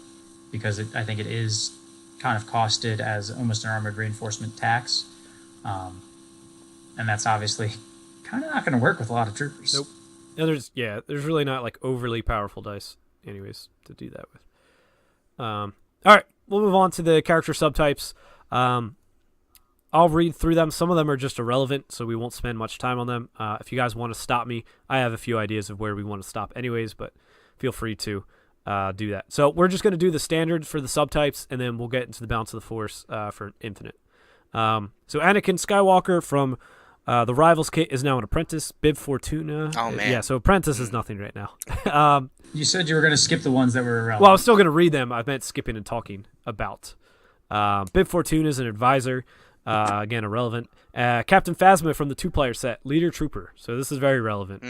because I think it is kind of costed as almost an Armored Reinforcement tax, and that's obviously kind of not going to work with a lot of troopers. Nope. And there's really not like overly powerful dice, anyways, to do that with. All right. We'll move on to the character subtypes. I'll read through them. Some of them are just irrelevant, so we won't spend much time on them. If you guys want to stop me, I have a few ideas of where we want to stop anyways, but feel free to do that. So we're just going to do the standard for the subtypes, and then we'll get into the Balance of the Force for Infinite. So Anakin Skywalker from the Rivals kit is now an apprentice. Bib Fortuna. Oh, man. Yeah, so apprentice is nothing right now. You said you were going to skip the ones that were irrelevant. Well, I was still going to read them. I meant skipping and talking about. Bib Fortuna is an advisor. Again, irrelevant. Captain Phasma from the 2-player set. Leader Trooper. So this is very relevant.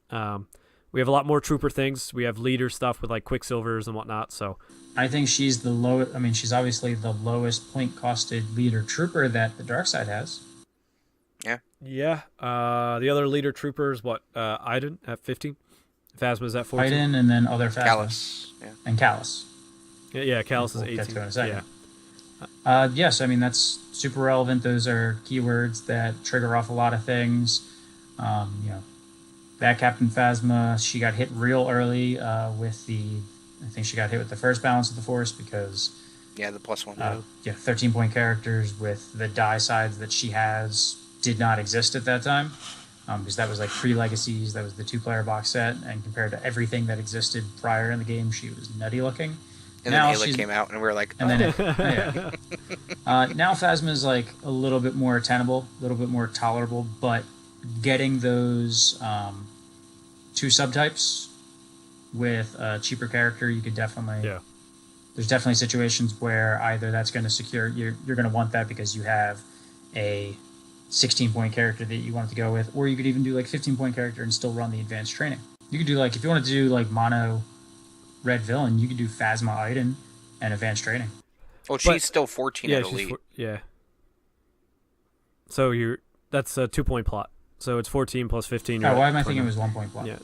We have a lot more Trooper things. We have leader stuff with like Quicksilvers and whatnot. So I think she's the lowest. I mean, she's obviously the lowest point costed leader Trooper that the dark side has. Yeah. The other leader Trooper is what? Iden at 15. Phasma's at 14. Iden and then other Phasma. Callus. Yeah. And Callus. Yeah, Callus is We'll 18. get to it in a second. Yeah. Yes, I mean, that's super relevant. Those are keywords that trigger off a lot of things. That Captain Phasma, she got hit real early with I think she got hit with the first Balance of the Force because Yeah, the +1. 13-point characters with the die sides that she has did not exist at that time. Because that was like pre-Legacies, that was the 2-player box set, and compared to everything that existed prior in the game, she was nutty looking. And now then Ayla came out, and we were like, and then now Phasma is like a little bit more attainable, a little bit more tolerable, but getting those 2 subtypes with a cheaper character, you could definitely. Yeah. There's definitely situations where either that's going to secure you're going to want that because you have a 16-point character that you want to go with, or you could even do like 15-point character and still run the advanced training. You could do like if you wanted to do like mono red villain, you could do Phasma Iden and advanced training. Well, she's still 14 at elite. So that's a 2-point plot. So it's 14 plus 15. Oh, why am I thinking it was 1-point plot? Yeah.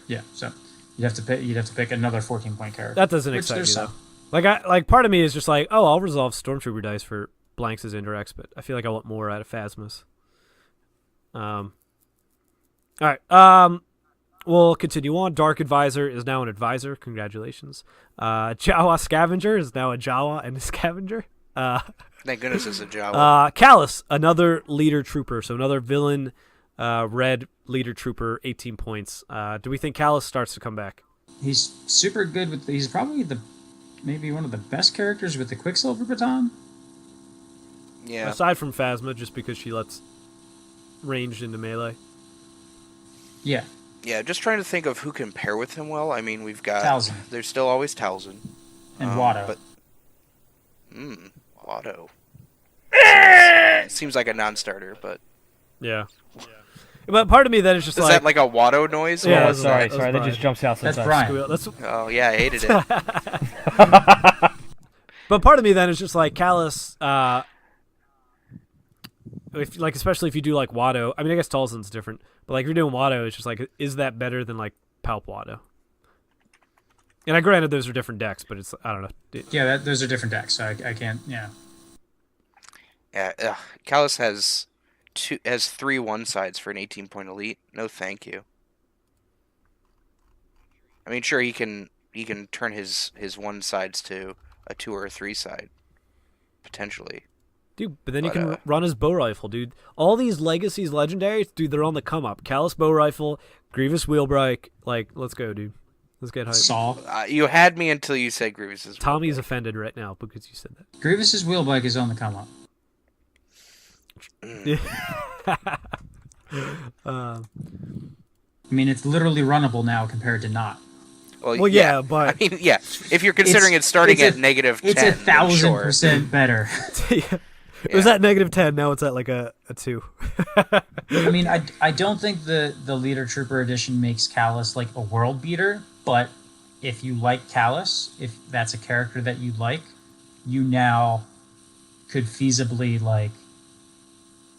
Yeah. So you'd have to pick another 14-point character. That doesn't excite me though. Like part of me is just like, oh, I'll resolve Stormtrooper dice for blanks as indirects, but I feel like I want more out of Phasmas. All right. We'll continue on. Dark Advisor is now an advisor. Congratulations. Jawa Scavenger is now a Jawa and a Scavenger. Thank goodness it's a Jawa. Callus, another leader trooper, so another villain, red leader trooper, 18 points. Do we think Callus starts to come back? He's super good with. He's probably maybe one of the best characters with the Quicksilver baton. Yeah. Aside from Phasma, just because she lets ranged into melee. Yeah. Yeah, just trying to think of who can pair with him well. I mean, we've got... Talzin. There's still always Talzin. And Watto. But, Watto. Seems like a non-starter, but... Yeah. But part of me then is just is that like a Watto noise? Yeah, oh, sorry, that just jumps out That's sometimes. Brian. Oh, yeah, I hated it. But part of me then is just like Callus, especially if you do like Watto. I mean, I guess Talzin's different, but like if you're doing Watto, it's just like, is that better than like Palp Watto? And I granted those are different decks, but it's I don't know. Yeah, those are different decks, so I can't. Yeah. Yeah, Callus has 3 1-sides for an 18-point elite. No, thank you. I mean, sure, he can turn his 1-sides to a 2 or a 3-side, potentially. Dude, but then you can run his bow rifle, dude. All these Legacies legendaries, dude, they're on the come up. Callus bow rifle, Grievous wheelbrake, like, let's go, dude. Let's get hype. Saw. You had me until you said Grievous's. Tommy's offended right now because you said that. Grievous's wheelbike is on the come up. I mean, it's literally runnable now compared to not. Well, yeah, but I mean, yeah. If you're considering it's starting at -10, it's 1,000% better. Yeah. It was at -10. Now it's at like a 2. I mean, I don't think the Leader Trooper edition makes Callus like a world beater, but if you like Callus, if that's a character that you like, you now could feasibly like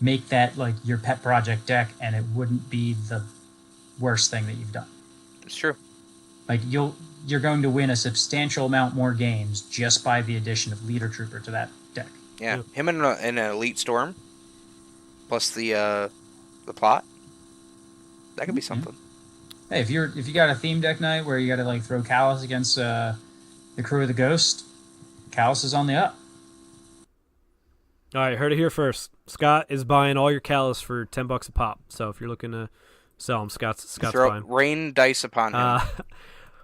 make that like your pet project deck, and it wouldn't be the worst thing that you've done. It's true. Like you're going to win a substantial amount more games just by the addition of Leader Trooper to that deck. Yeah, him in an Elite Storm, plus the plot, that could be something. Hey, if you got a theme deck night where you got to like throw Callus against the Crew of the Ghost, Callus is on the up. All right, heard it here first. Scott is buying all your Callus for $10 a pop. So if you're looking to sell them, Scott's buying. Rain dice upon him.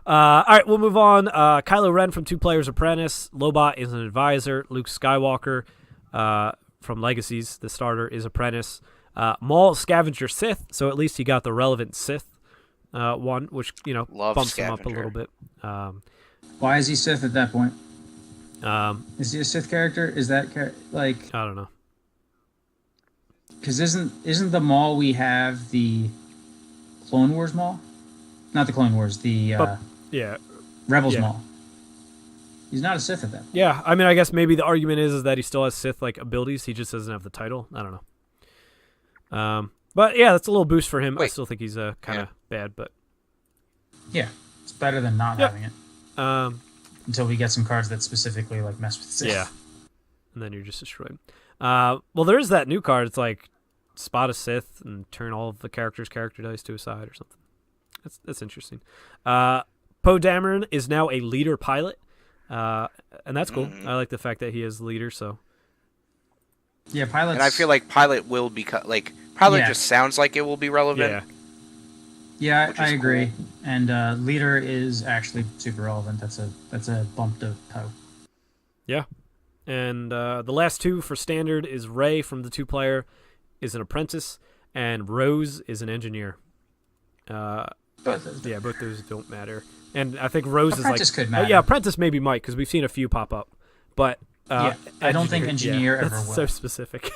All right, we'll move on. Kylo Ren from 2 Players Apprentice. Lobot is an advisor. Luke Skywalker from Legacies, the starter, is apprentice. Maul Scavenger Sith, so at least he got the relevant Sith one, which Love bumps Scavenger. him up a little bit. Why is he Sith at that point? Is he a Sith character? Is that like? I don't know. Because isn't the Maul we have the Clone Wars Maul? Not the Clone Wars. The Rebels Maul. He's not a Sith at that point. Yeah, I mean, I guess maybe the argument is that he still has Sith like abilities. He just doesn't have the title. I don't know. But yeah, that's a little boost for him. I still think he's kind of bad, but yeah, it's better than not having it. Until we get some cards that specifically like mess with Sith. Yeah, and then you're just destroyed. Well, there is that new card. It's like spot a Sith and turn all of the character's character dice to a side or something. That's interesting. Poe Dameron is now a leader pilot. And that's cool. I like the fact that he is the leader. So Yeah, pilots. And I feel like Pilot will become Pilot Yeah. just sounds like it will be relevant. yeah, Yeah, which I is agree. And leader is actually super relevant. That's a bump to toe. yeah. And the last two for standard is Ray from the 2-player is an apprentice, and Rose is an engineer. Both Yeah, both those don't matter. And I think Rose Apprentice is could matter. yeah, apprentice maybe might because we've seen a few pop up, but Yeah, I don't think engineer ever that's will. so specific.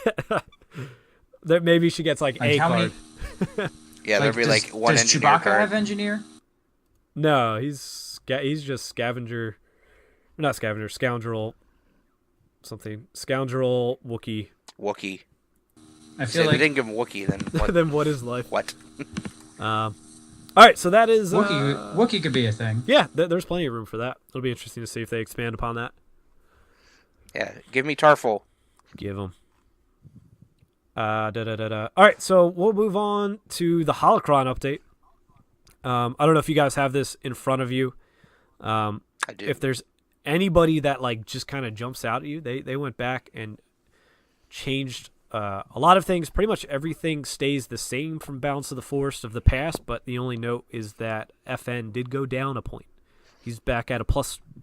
That maybe she gets like a how card. many? Yeah, there'll be does, one does engineer Chewbacca card. have engineer? No, he's just scavenger, not scavenger, scoundrel, something scoundrel Wookiee. Wookiee. I So feel they like didn't give him Wookiee, then what? Then what is life? What? All right, so that is Wookiee could be a thing. yeah. There's plenty of room for that. It'll be interesting to see if they expand upon that. Yeah, give me Tarful. Give them. All right, so we'll move on to the Holocron update. I don't know if you guys have this in front of you. I do. If there's anybody that like just kind of jumps out at you, they went back and changed a lot of things. Pretty much everything stays the same from Balance of the Force of the past, but the only note is that FN did go down a point. He's back at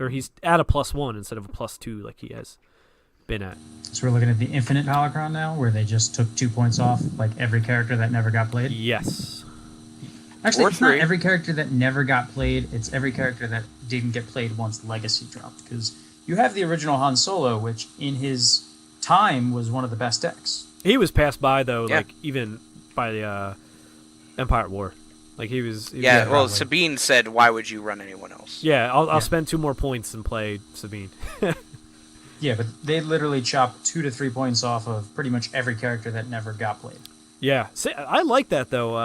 he's at a +1 instead of a +2 like he has been at. So we're looking at the Infinite Holocron now, where they just took 2 points off like every character that never got played. Yes. Actually, Or it's not 3. every character that never got played. It's every character that didn't get played once Legacy dropped. Because you have the original Han Solo, which in his time was one of the best decks. He was passed by though, Yeah. like even by the Empire at War. Like he was Yeah, well, probably. Sabine said, "Why would you run anyone else?" Yeah, I'll Yeah. spend 2 more points and play Sabine. Yeah, but they literally chopped 2 to 3 points off of pretty much every character that never got played. Yeah, see, I like that though.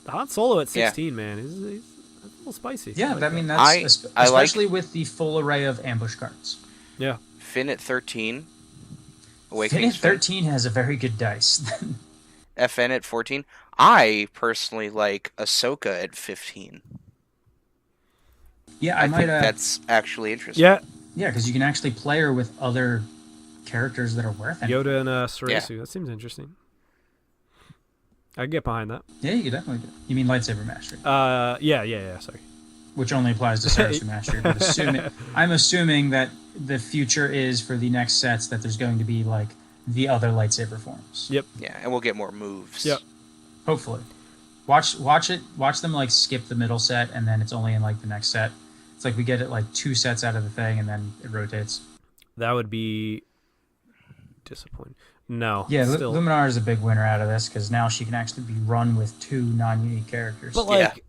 Han Solo at 16, man, he's a little spicy. Yeah, like I mean I that's like- especially with the full array of ambush cards. yeah, Finn at 13. Finn Awakening at 13 has a very good dice. FN at 14. I personally like Ahsoka at 15. Yeah, I I might. think that's actually interesting. yeah. Yeah, because you can actually play her with other characters that are worth it. Yoda and Sarasu. That seems interesting. I can get behind that. Yeah, you could definitely do. You mean lightsaber mastery, Yeah. Sorry. which only applies to Sarasu mastery. But I'm assuming that the future is for the next sets that there's going to be like the other lightsaber forms. Yep. Yeah, and we'll get more moves. Yep. Hopefully, watch them like skip the middle set, and then it's only in like the next set. It's like we get it like 2 sets out of the thing, and then it rotates. That would be disappointing. No. Yeah, still. Luminar is a big winner out of this because now she can actually be run with 2 non-unique characters. But like,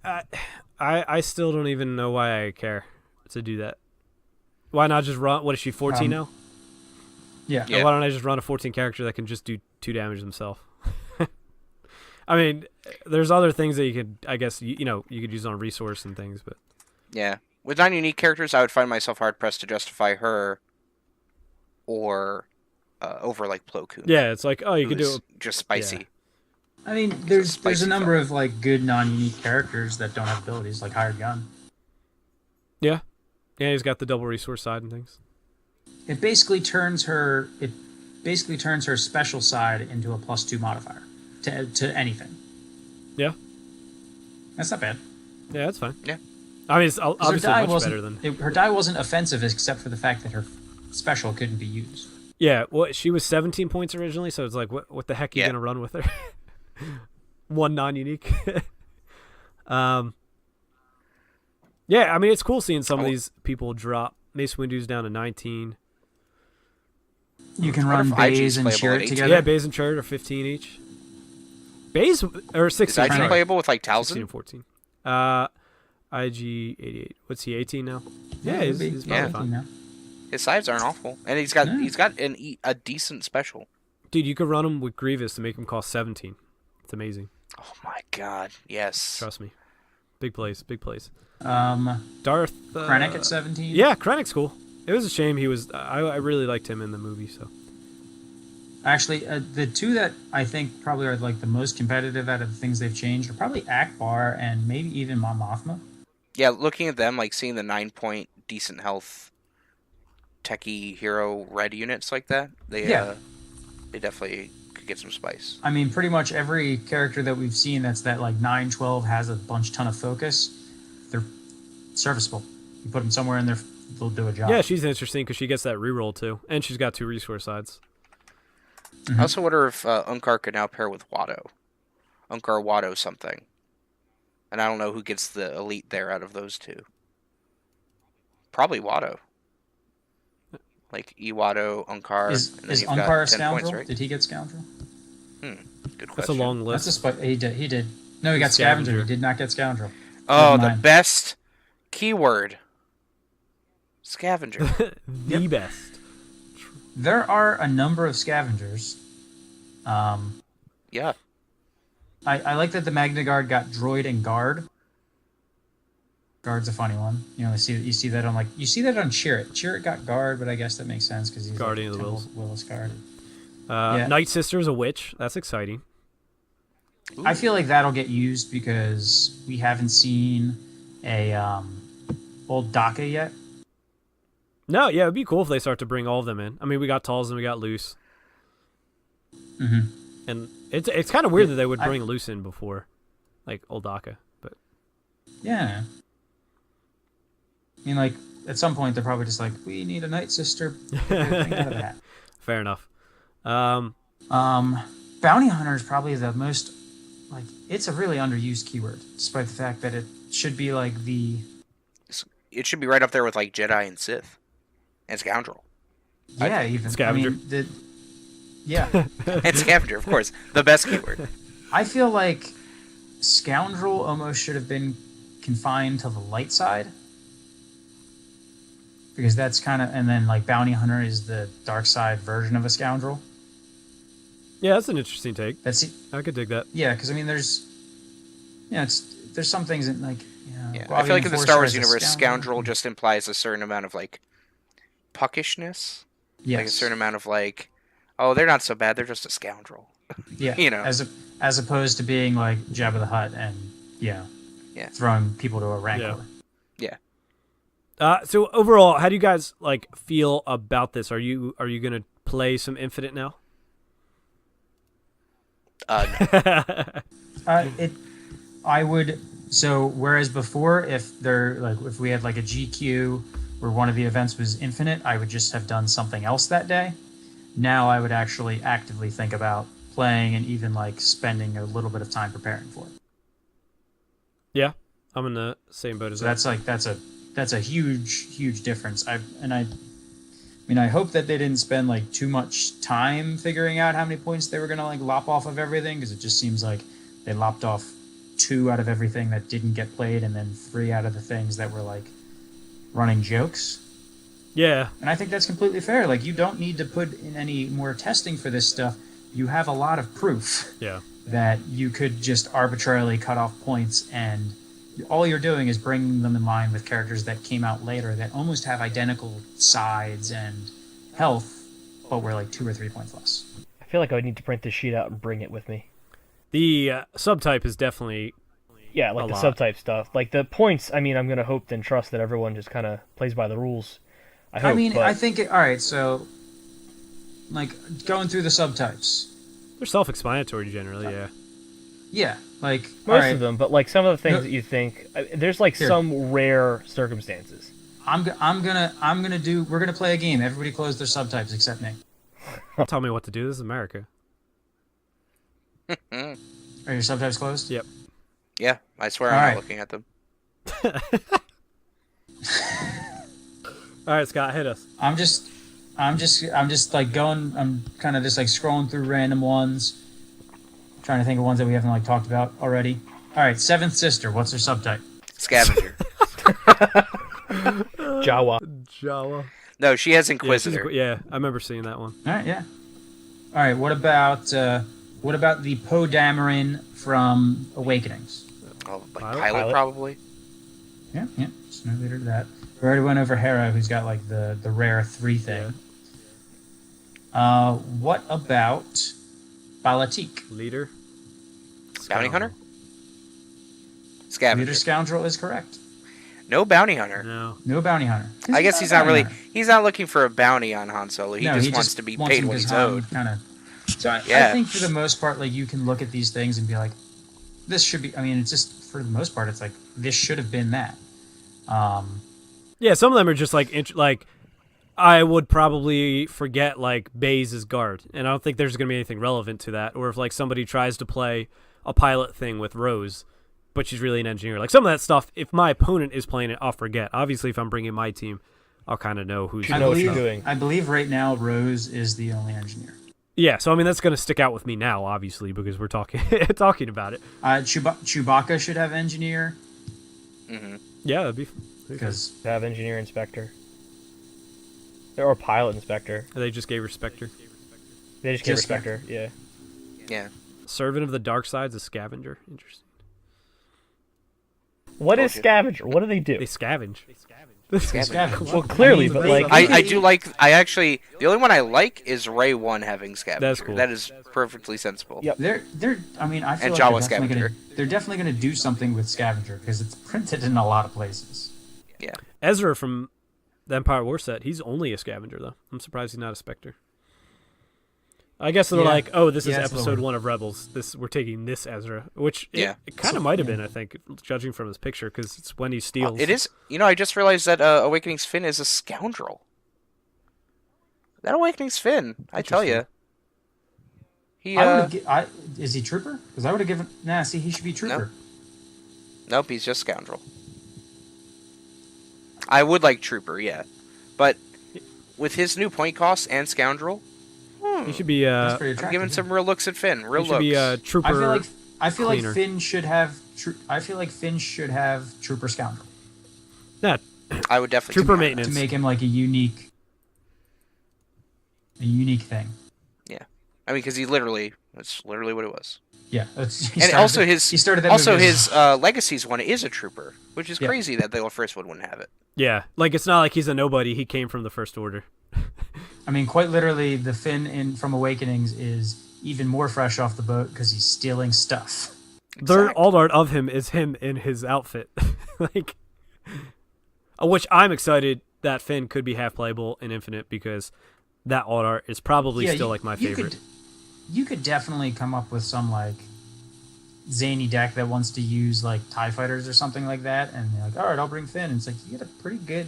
I still don't even know why I care to do that. Why not just run? What is she, 14 now? yeah. Yeah. Why don't I just run a 14 character that can just do 2 damage himself? I mean, there's other things that you could, I guess, you could use on resource and things, but Yeah. With non-unique characters, I would find myself hard-pressed to justify her or over, like, Plo Koon. yeah, it's like, oh, you could do who's it. just spicy. I mean, there's spicy a number fella. of like good non-unique characters that don't have abilities, like Hired Gun. Yeah. Yeah, he's got the double resource side and things. It basically turns her special side into a +2 modifier to anything. Yeah. That's not bad. Yeah, that's fine. Yeah. I mean, it's 'Cause obviously much better than. her die wasn't offensive except for the fact that her special couldn't be used. Yeah, well, she was 17 points originally, so it's like, what the heck are you Yeah. going to run with her? 1 non-unique. Yeah, I mean, it's cool seeing some of these people drop. Mace Windu's down to 19. You can What run if IG Baze is and playable Chirrut at 18? together. Yeah, Baze and Chirrut are 15 each. Baze, or Is 16, IG sorry. playable with, like, 16 Talzin? and 14. IG 88. What's he, 18 now? Yeah, it he's would be. probably Yeah. fine. Now. His sides aren't awful. And he's got a decent special. Dude, you could run him with Grievous to make him cost 17. It's amazing. Oh, my God. Yes. Trust me. Big plays, big plays. Krennic Darth. at 17. Yeah, Krennic's cool. It was a shame he was. I really liked him in the movie. So Actually, the 2 that I think probably are like the most competitive out of the things they've changed are probably Akbar and maybe even Mon Mothma. Yeah, looking at them, like, seeing the 9-point decent health techie hero red units like that, they definitely could get some spice. I mean, pretty much every character that we've seen that's that like 9/12 has a ton of focus. They're serviceable. You put them somewhere in there, they'll do a job. Yeah, she's interesting because she gets that reroll too, and she's got 2 resource sides. I also wonder if Unkar could now pair with Watto. Unkar Watto something. And I don't know who gets the elite there out of those two. Probably Watto. Like Iwatto, Unkar. Is and then you've Unkar got a 10 scoundrel? points, right? Did he get scoundrel? Good question. That's a long list. That's he did. No, he got scavenger. Scavenger. He did not get scoundrel. Oh, Never the mind. best keyword. Scavenger. The best. There are a number of scavengers. Yeah. I like that the Magna Guard got droid and guard. Guard's a funny one. You know, you see that on Chirrut. Chirrut got guard, but I guess that makes sense because he's Guardian like of the Wills. Willis guard. Yeah. Night Sister's a witch. That's exciting. Ooh. I feel like that'll get used because we haven't seen a old Daka yet. No, yeah, it'd be cool if they start to bring all of them in. I mean, we got Talls and we got Loose. Mm-hmm. And it's kind of weird that they would bring Loose in before, like Old Daka. But Yeah. I mean, like, at some point, they're probably just like, we need a Night Sister. Thing out of that. fair enough. Bounty Hunter is probably the most, like, it's a really underused keyword, despite the fact that it should be, like, It should be right up there with like Jedi and Sith. And Scoundrel. yeah, even. Scavenger. I mean, yeah. And Scavenger, of course. The best keyword. I feel like Scoundrel almost should have been confined to the light side. Because that's kind of, and then like Bounty Hunter is the dark side version of a Scoundrel. Yeah, that's an interesting take. I could dig that. Yeah, because I mean, there's some things that like, Yeah. I feel like in the Star Wars universe, Scoundrel just implies a certain amount of like puckishness. Yes. Like a certain amount of like, oh, they're not so bad, they're just a scoundrel. Yeah. You know. As opposed to being like Jabba the Hutt and throwing people to a rancor. Yeah. So overall, how do you guys like feel about this? Are you gonna play some Infinite now? No. I would. So whereas before, if we had like a GQ where one of the events was Infinite, I would just have done something else that day. Now I would actually actively think about playing and even like spending a little bit of time preparing for it. Yeah, I'm in the same boat as So that. that's a huge difference. I hope that they didn't spend like too much time figuring out how many points they were gonna like lop off of everything, because it just seems like they lopped off 2 out of everything that didn't get played, and then 3 out of the things that were like running jokes. Yeah. And I think that's completely fair. Like, you don't need to put in any more testing for this stuff. You have a lot of proof that you could just arbitrarily cut off points, and all you're doing is bringing them in line with characters that came out later that almost have identical sides and health, but were like 2 or 3 points less. I feel like I would need to print this sheet out and bring it with me. The subtype is definitely like the subtype stuff. Like the points, I mean, I'm going to hope and trust that everyone just kind of plays by the rules. I think all right, so like going through the subtypes. They're self-explanatory generally, yeah. Yeah, like most of them, but like some of the things that you think there's like some rare circumstances. We're gonna play a game. Everybody close their subtypes except me. Tell me what to do. This is America. Are your subtypes closed? Yep. Yeah, I swear All I'm right. not looking at them. All right, Scott, hit us. I'm just like going. I'm kind of just like scrolling through random ones, trying to think of ones that we haven't like talked about already. All right, 7th Sister. What's her subtype? Scavenger. Jawa. No, she has Inquisitor. Yeah, I remember seeing that one. All right, yeah. All right, what about the Poe Dameron from Awakenings? Oh, like Pilot? Pilot, probably. Yeah, just no leader to that. We already went over Hera, who's got like the rare 3 thing. What about Balatik? Leader. Bounty Hunter? Scavenger. Leader Scoundrel is correct. No bounty hunter. No. No bounty hunter. I guess he's not really. He's not looking for a bounty on Han Solo. He No, just wants to be paid what he's owed. So I think for the most part, like you can look at these things and be like, this should be. I mean, it's just for the most part, it's like this should have been that. Yeah, some of them are just like I would probably forget like Baze's guard, and I don't think there's gonna be anything relevant to that. Or if like somebody tries to play a pilot thing with Rose, but she's really an engineer. Like some of that stuff, if my opponent is playing it, I'll forget. Obviously, if I'm bringing my team, I'll kind of know who's. You know what you're doing. I believe right now Rose is the only engineer. Yeah, so I mean that's going to stick out with me now, obviously, because we're talking about it. Chewbacca should have engineer. Mm-hmm. Yeah, that'd be because have engineer inspector or pilot inspector. They just gave Respecter. They just gave Respecter. Yeah. Yeah. Servant of the Dark Side's a scavenger. Interesting. What is scavenger? What do they do? They scavenge. Scavenge. Well, clearly, but like I do like. I actually the only one I like is Ray 1 having scavenger. That's cool. That is perfectly sensible. Yep. They're. I mean, I feel And like Jawa scavenger. they're definitely gonna do something with scavenger because it's printed in a lot of places. Yeah. Ezra from the Empire War set, he's only a scavenger though. I'm surprised he's not a Spectre. I guess they're like, oh, this is episode 1 of Rebels. We're taking this Ezra, which it kind of might have been, I think, judging from his picture, because it's when he steals. It is. You know, I just realized that Awakening's Finn is a scoundrel. That Awakening's Finn, I tell you. He. Is he trooper? Because I would have given. Nah, see, he should be trooper. Nope, he's just scoundrel. I would like trooper, yeah, but with his new point cost and scoundrel. He should be. That's pretty attractive, I'm giving some real looks at Finn. Real he should looks. be trooper. I feel cleaner. like Finn should have. I feel like Finn should have trooper scoundrel. Yeah, I would definitely trooper do that. maintenance To make him like a unique thing. Yeah, I mean, because that's literally what it was. Yeah, And also he started that movie his Legacies one is a trooper, which is crazy that the first one wouldn't have it. Yeah, like it's not like he's a nobody. He came from the First Order. I mean, quite literally, the Finn from Awakenings is even more fresh off the boat because he's stealing stuff. Their alt art of him is him in his outfit, like, which I'm excited that Finn could be half playable in Infinite because that alt art is probably still like my favorite. You could definitely come up with some like zany deck that wants to use like TIE fighters or something like that, and you're like, all right, I'll bring Finn. And it's like you get a pretty good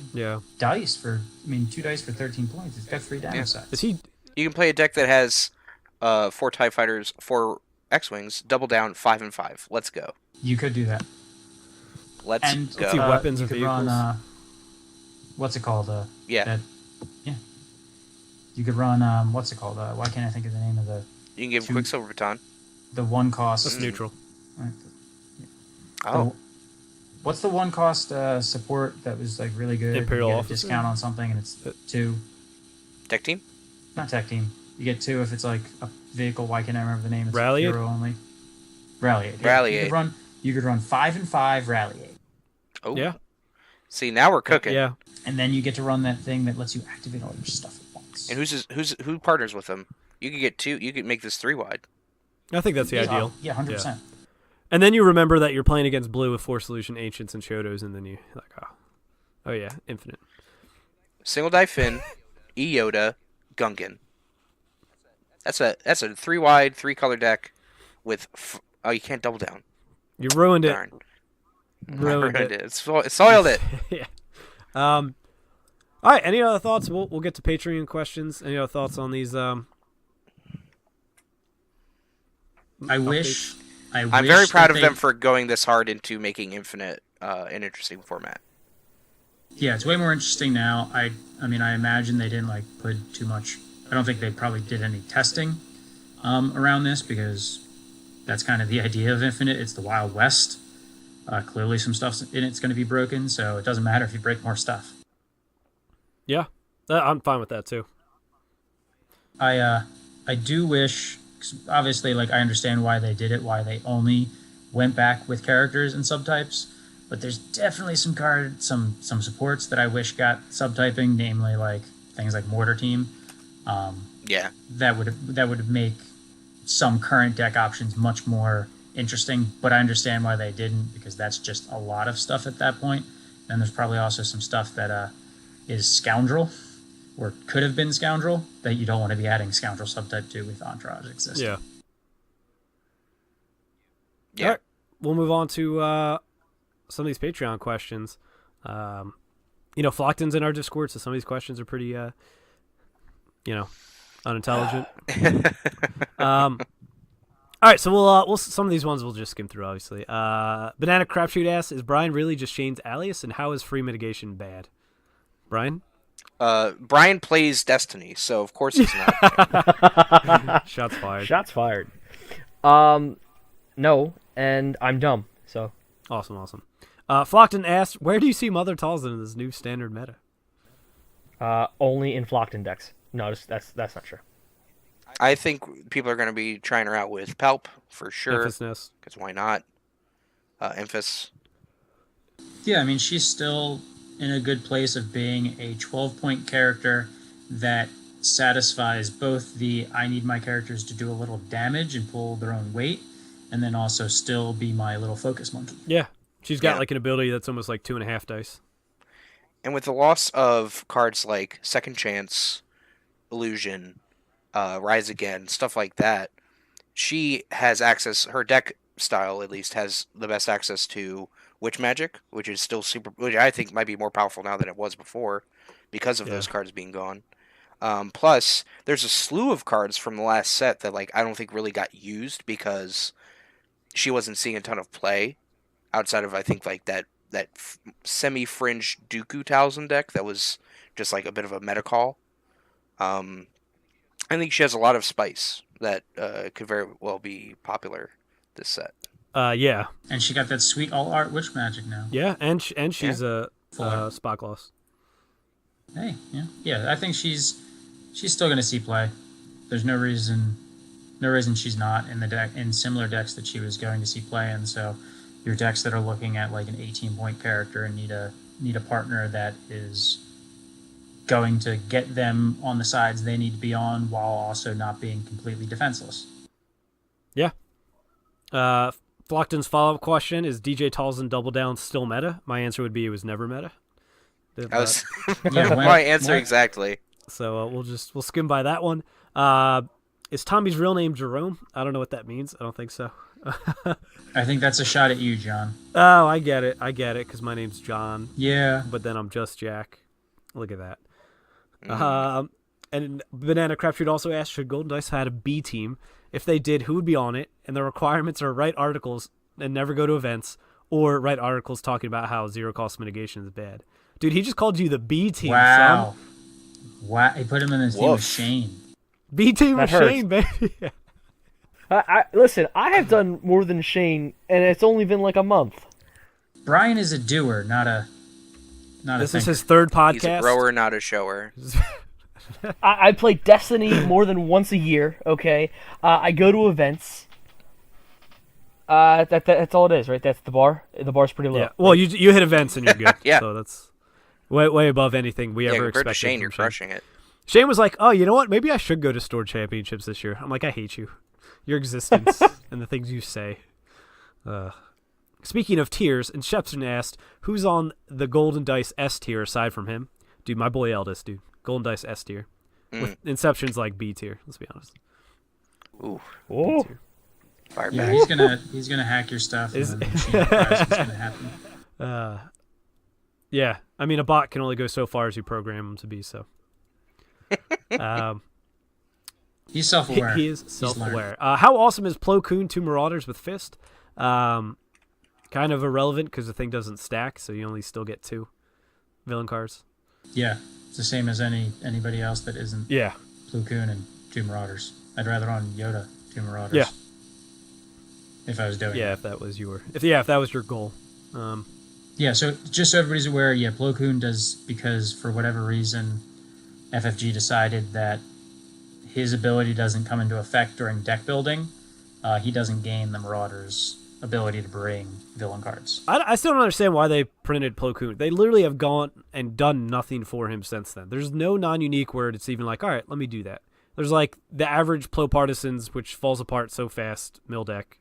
dice for. I mean, 2 dice for 13 points. It's got 3 damage sides. Is he? You can play a deck that has 4 TIE fighters, 4 X-wings, double down 5 and 5. Let's go. You could do that. Let's go. Let's see weapons you and could vehicles. run. What's it called? Yeah. You could run. What's it called? Why can't I think of the name of the? You can give him Quicksilver Baton. The 1 cost. That's neutral. Oh. What's the 1 cost support that was like really good? Imperial you get a Officer? discount on something, and it's 2. Deck team? Not tech team. You get 2 if it's like a vehicle. Why can't I remember the name? It's Rally Aid? hero only. Rally Aid. Rally you Aid. You could run 5 and 5 Rally Aid, Oh. Yeah. See, now we're cooking. Yeah. and then you get to run that thing that lets you activate all your stuff at once. And who partners with him? You could get 2. You could make this 3 wide. I think that's the ideal. Yeah, 100%. And then you remember that you're playing against blue with Force Solution, Ancients, and Shotos, and then you like, oh yeah, Infinite. Single die Finn, E Yoda, Gungan. That's a 3 wide, 3 color deck with. You can't double down. You ruined it. Darn. Ruined it. It soiled it. Yeah. All right. Any other thoughts? We'll get to Patreon questions. Any other thoughts on these? I'm very proud of them for going this hard into making Infinite an interesting format. Yeah, it's way more interesting now. I mean, I imagine they didn't like put too much. I don't think they probably did any testing around this because that's kind of the idea of Infinite. It's the Wild West. Clearly, some stuff in it's going to be broken, so it doesn't matter if you break more stuff. Yeah, I'm fine with that too. I do wish. 'Cause obviously, like I understand why they did it, why they only went back with characters and subtypes. But there's definitely some supports that I wish got subtyping, namely like things like Mortar Team. Yeah. That would make some current deck options much more interesting. But I understand why they didn't because that's just a lot of stuff at that point. and there's probably also some stuff that is Scoundrel, or could have been Scoundrel, that you don't want to be adding Scoundrel subtype to with Entourage existing. Yeah. Yeah. All right. We'll move on to some of these Patreon questions. Flockton's in our Discord, so some of these questions are pretty, unintelligent. All right, so we'll some of these ones we'll just skim through, obviously. Banana Crapshoot asks, is Brian really just Shane's alias, and how is free mitigation bad? Brian? Brian plays Destiny, so of course he's not. Shots fired. Shots fired. No, and I'm dumb, so. Awesome. Flockton asked, where do you see Mother Talzin in this new standard meta? Only in Flockton decks. No, that's not true. I think people are going to be trying her out with Palp for sure. Because why not? Emphas. Yeah, I mean, she's still in a good place of being a 12-point character that satisfies both the I need my characters to do a little damage and pull their own weight, and then also still be my little focus monkey. Yeah. She's got like an ability that's almost like 2.5 dice. And with the loss of cards like Second Chance, Illusion, Rise Again, stuff like that, she has access, her deck style at least, has the best access to Witch Magic, which is still which I think might be more powerful now than it was before because of those cards being gone. Plus, there's a slew of cards from the last set that I don't think really got used because she wasn't seeing a ton of play outside of, I think, that semi-fringe Dooku Talzin deck that was just a bit of a meta call. I think she has a lot of spice that could very well be popular this set. Yeah. And she got that sweet all-art Witch Magic now. Yeah, and she's a spot gloss. Hey, yeah. I think she's still going to see play. There's no reason she's not in the deck in similar decks that she was going to see play in. So your decks that are looking at an 18-point character and need a partner that is going to get them on the sides they need to be on while also not being completely defenseless. Yeah. Flockton's follow-up question is DJ Talzin Double Down still meta? My answer would be it was never meta. That was my answer exactly. So we'll skim by that one. Is Tommy's real name Jerome? I don't know what that means. I don't think so. I think that's a shot at you, John. Oh, I get it, because my name's John. Yeah. But then I'm just Jack. Look at that. And Banana Crapshoot also asked, should Golden Dice have had a B team? If they did, who would be on it? And the requirements are write articles and never go to events, or write articles talking about how zero-cost mitigation is bad. Dude, he just called you the B team, wow. son. Wow. He put him in the team with Shane. B team with hurts. Shane, baby. Listen, I have done more than Shane, and it's only been a month. Brian is a doer, not a This thinker. is his third podcast. He's a grower, not a shower. I play Destiny more than once a year, okay? I go to events. That's all it is, right? That's the bar. The bar's pretty low. Yeah. Well, you hit events and you're good. Yeah. So that's way above anything we ever compared expected. to Shane, you're from crushing it. Shane was like, oh, you know what? Maybe I should go to store championships this year. I'm like, I hate you. Your existence and the things you say. Speaking of tiers, Inception asked, who's on the Golden Dice S tier aside from him? Dude, my boy Eldis, dude. Golden Dice S tier. With Inception's B tier, let's be honest. Ooh. Oh. Fire Yeah, back. he's gonna hack your stuff. And then the machine crash is gonna happen. Yeah, I mean, a bot can only go so far as you program him to be, so. He's self-aware. He is self-aware. How awesome is Plo Koon 2 Marauders with Fist? Kind of irrelevant because the thing doesn't stack, so you only still get 2 villain cards. Yeah, it's the same as anybody else that isn't Plo Koon and 2 Marauders. I'd rather on Yoda 2 Marauders. Yeah. If I was doing it. If that was if that was your goal. Yeah, so just so everybody's aware, Plo Koon does, because for whatever reason, FFG decided that his ability doesn't come into effect during deck building. He doesn't gain the Marauders' ability to bring villain cards. I still don't understand why they printed Plo Koon. They literally have gone and done nothing for him since then. There's no non-unique word. It's even all right, let me do that. There's the average Plo Partisans, which falls apart so fast, mill deck.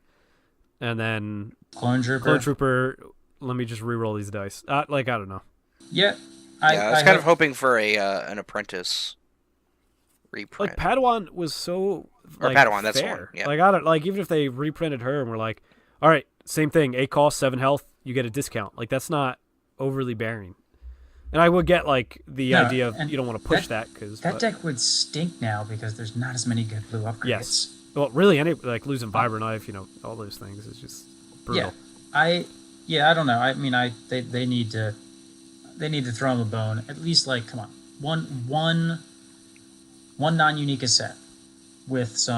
And then Clone Trooper. let me just re-roll these dice. I don't know. Yeah. I was kind of hoping for an apprentice reprint. Like Padawan was so like, Padawan, that's the fair. one. Yeah. Like I don't like even if they reprinted her and were like, all right, same thing, 8 cost, 7 health, you get a discount. Like that's not overly bearing. And I would get like the idea of you don't want to push that because that deck would stink now because there's not as many good blue upgrades. Yes. Well, really, like losing Vibra Knife, all those things is just brutal. I don't know. I mean, they need to throw him a bone. At least like, come on, one non-unique is set with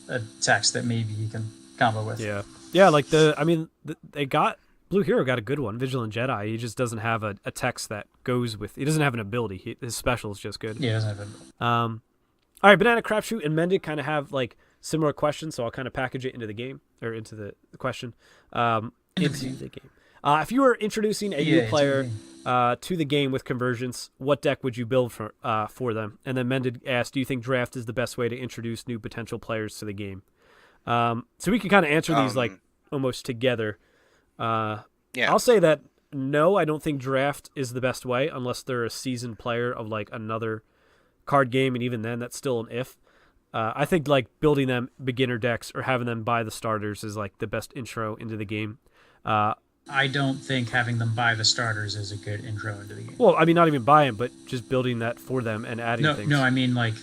a text that maybe he can combo with. Yeah. Like they got Blue Hero got a good one, Vigilant Jedi. He just doesn't have a text that goes with. He doesn't have an ability. His special is just good. Yeah, he doesn't have an ability. All right, Banana Crapshoot and Mended kind of have like similar questions, so I'll kind of package it into the game or into the question. Into the game. If you were introducing a new player to the game with Convergence, what deck would you build for them? And then Mended asked, do you think draft is the best way to introduce new potential players to the game? So we can kind of answer these like almost together. I'll say that no, I don't think draft is the best way unless they're a seasoned player of like another card game, and even then that's still an if. I think like building them beginner decks or having them buy the starters is like the best intro into the game. I don't think having them buy the starters is a good intro into the game. Well, I mean, not even buy them, but just building that for them and adding things. No, I mean like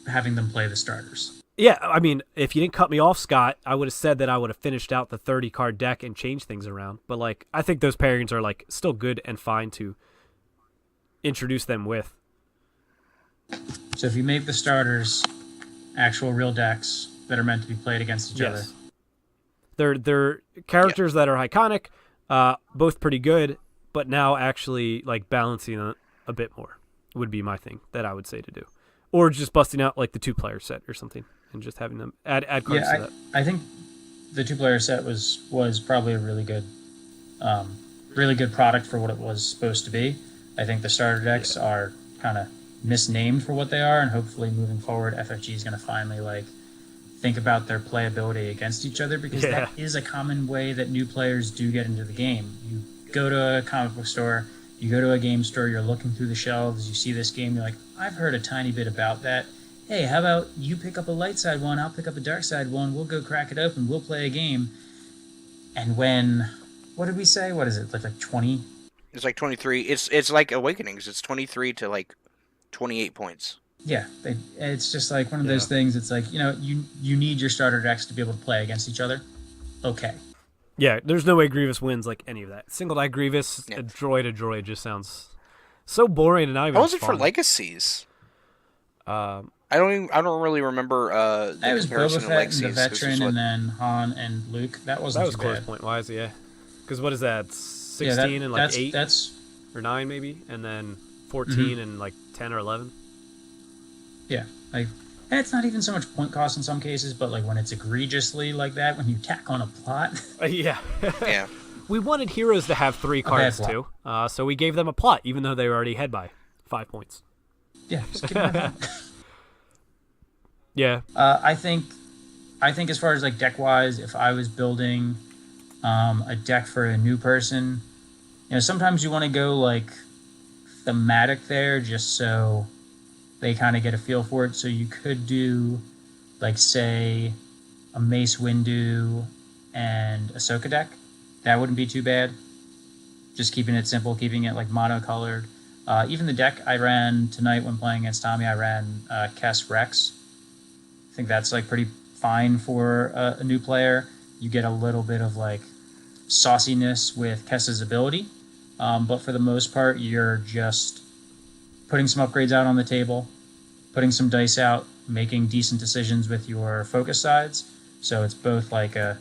having them play the starters. Yeah, I mean, if you didn't cut me off, Scott, I would have said that I would have finished out the 30-card deck and changed things around. But like, I think those pairings are like still good and fine to introduce them with. So if you make the starters actual real decks that are meant to be played against each other. They're characters that are iconic, both pretty good, but now actually like balancing a bit more would be my thing that I would say to do. Or just busting out like the 2-player set or something and just having them add cards to that. I think the 2-player set was probably a really good product for what it was supposed to be. I think the starter decks are kind of misnamed for what they are, and hopefully moving forward FFG is going to finally like think about their playability against each other, because that is a common way that new players do get into the game. You go to a comic book store, you go to a game store, you're looking through the shelves, you see this game, you're like, I've heard a tiny bit about that. Hey, how about you pick up a light side one, I'll pick up a dark side one, we'll go crack it open, we'll play a game. And when, what did we say? What is it, like 20? It's like 23. It's like Awakenings. It's 23 to like 28 points. Yeah, it's just like one of those things. It's like, you need your starter decks to be able to play against each other. Okay. Yeah, there's no way Grievous wins like any of that. Single die Grievous, a droid just sounds so boring and not even. How was it fun. for Legacies? I don't really remember the it was comparison Boba in Fett Legacies. and the Veteran, and then Han and Luke. That wasn't too close bad. point wise, yeah. Because what is that? 16 and like 8 or 9 maybe, and then 14 and like 10 or 11. Yeah, like, and it's not even so much point cost in some cases, but like when it's egregiously like that, when you tack on a plot. Yeah. Yeah. We wanted heroes to have 3 cards too, so we gave them a plot, even though they were already ahead by 5 points. Yeah, just give them that. Yeah. I think as far as like deck wise, if I was building a deck for a new person, sometimes you want to go like thematic there, just so they kind of get a feel for it. So you could do, like, say, a Mace Windu and Ahsoka deck. That wouldn't be too bad. Just keeping it simple, keeping it like monocolored. Even the deck I ran tonight when playing against Tommy, I ran Kess Rex. I think that's like pretty fine for a new player. You get a little bit of like sauciness with Kess's ability, but for the most part, you're just putting some upgrades out on the table, putting some dice out, making decent decisions with your focus sides. So it's both like a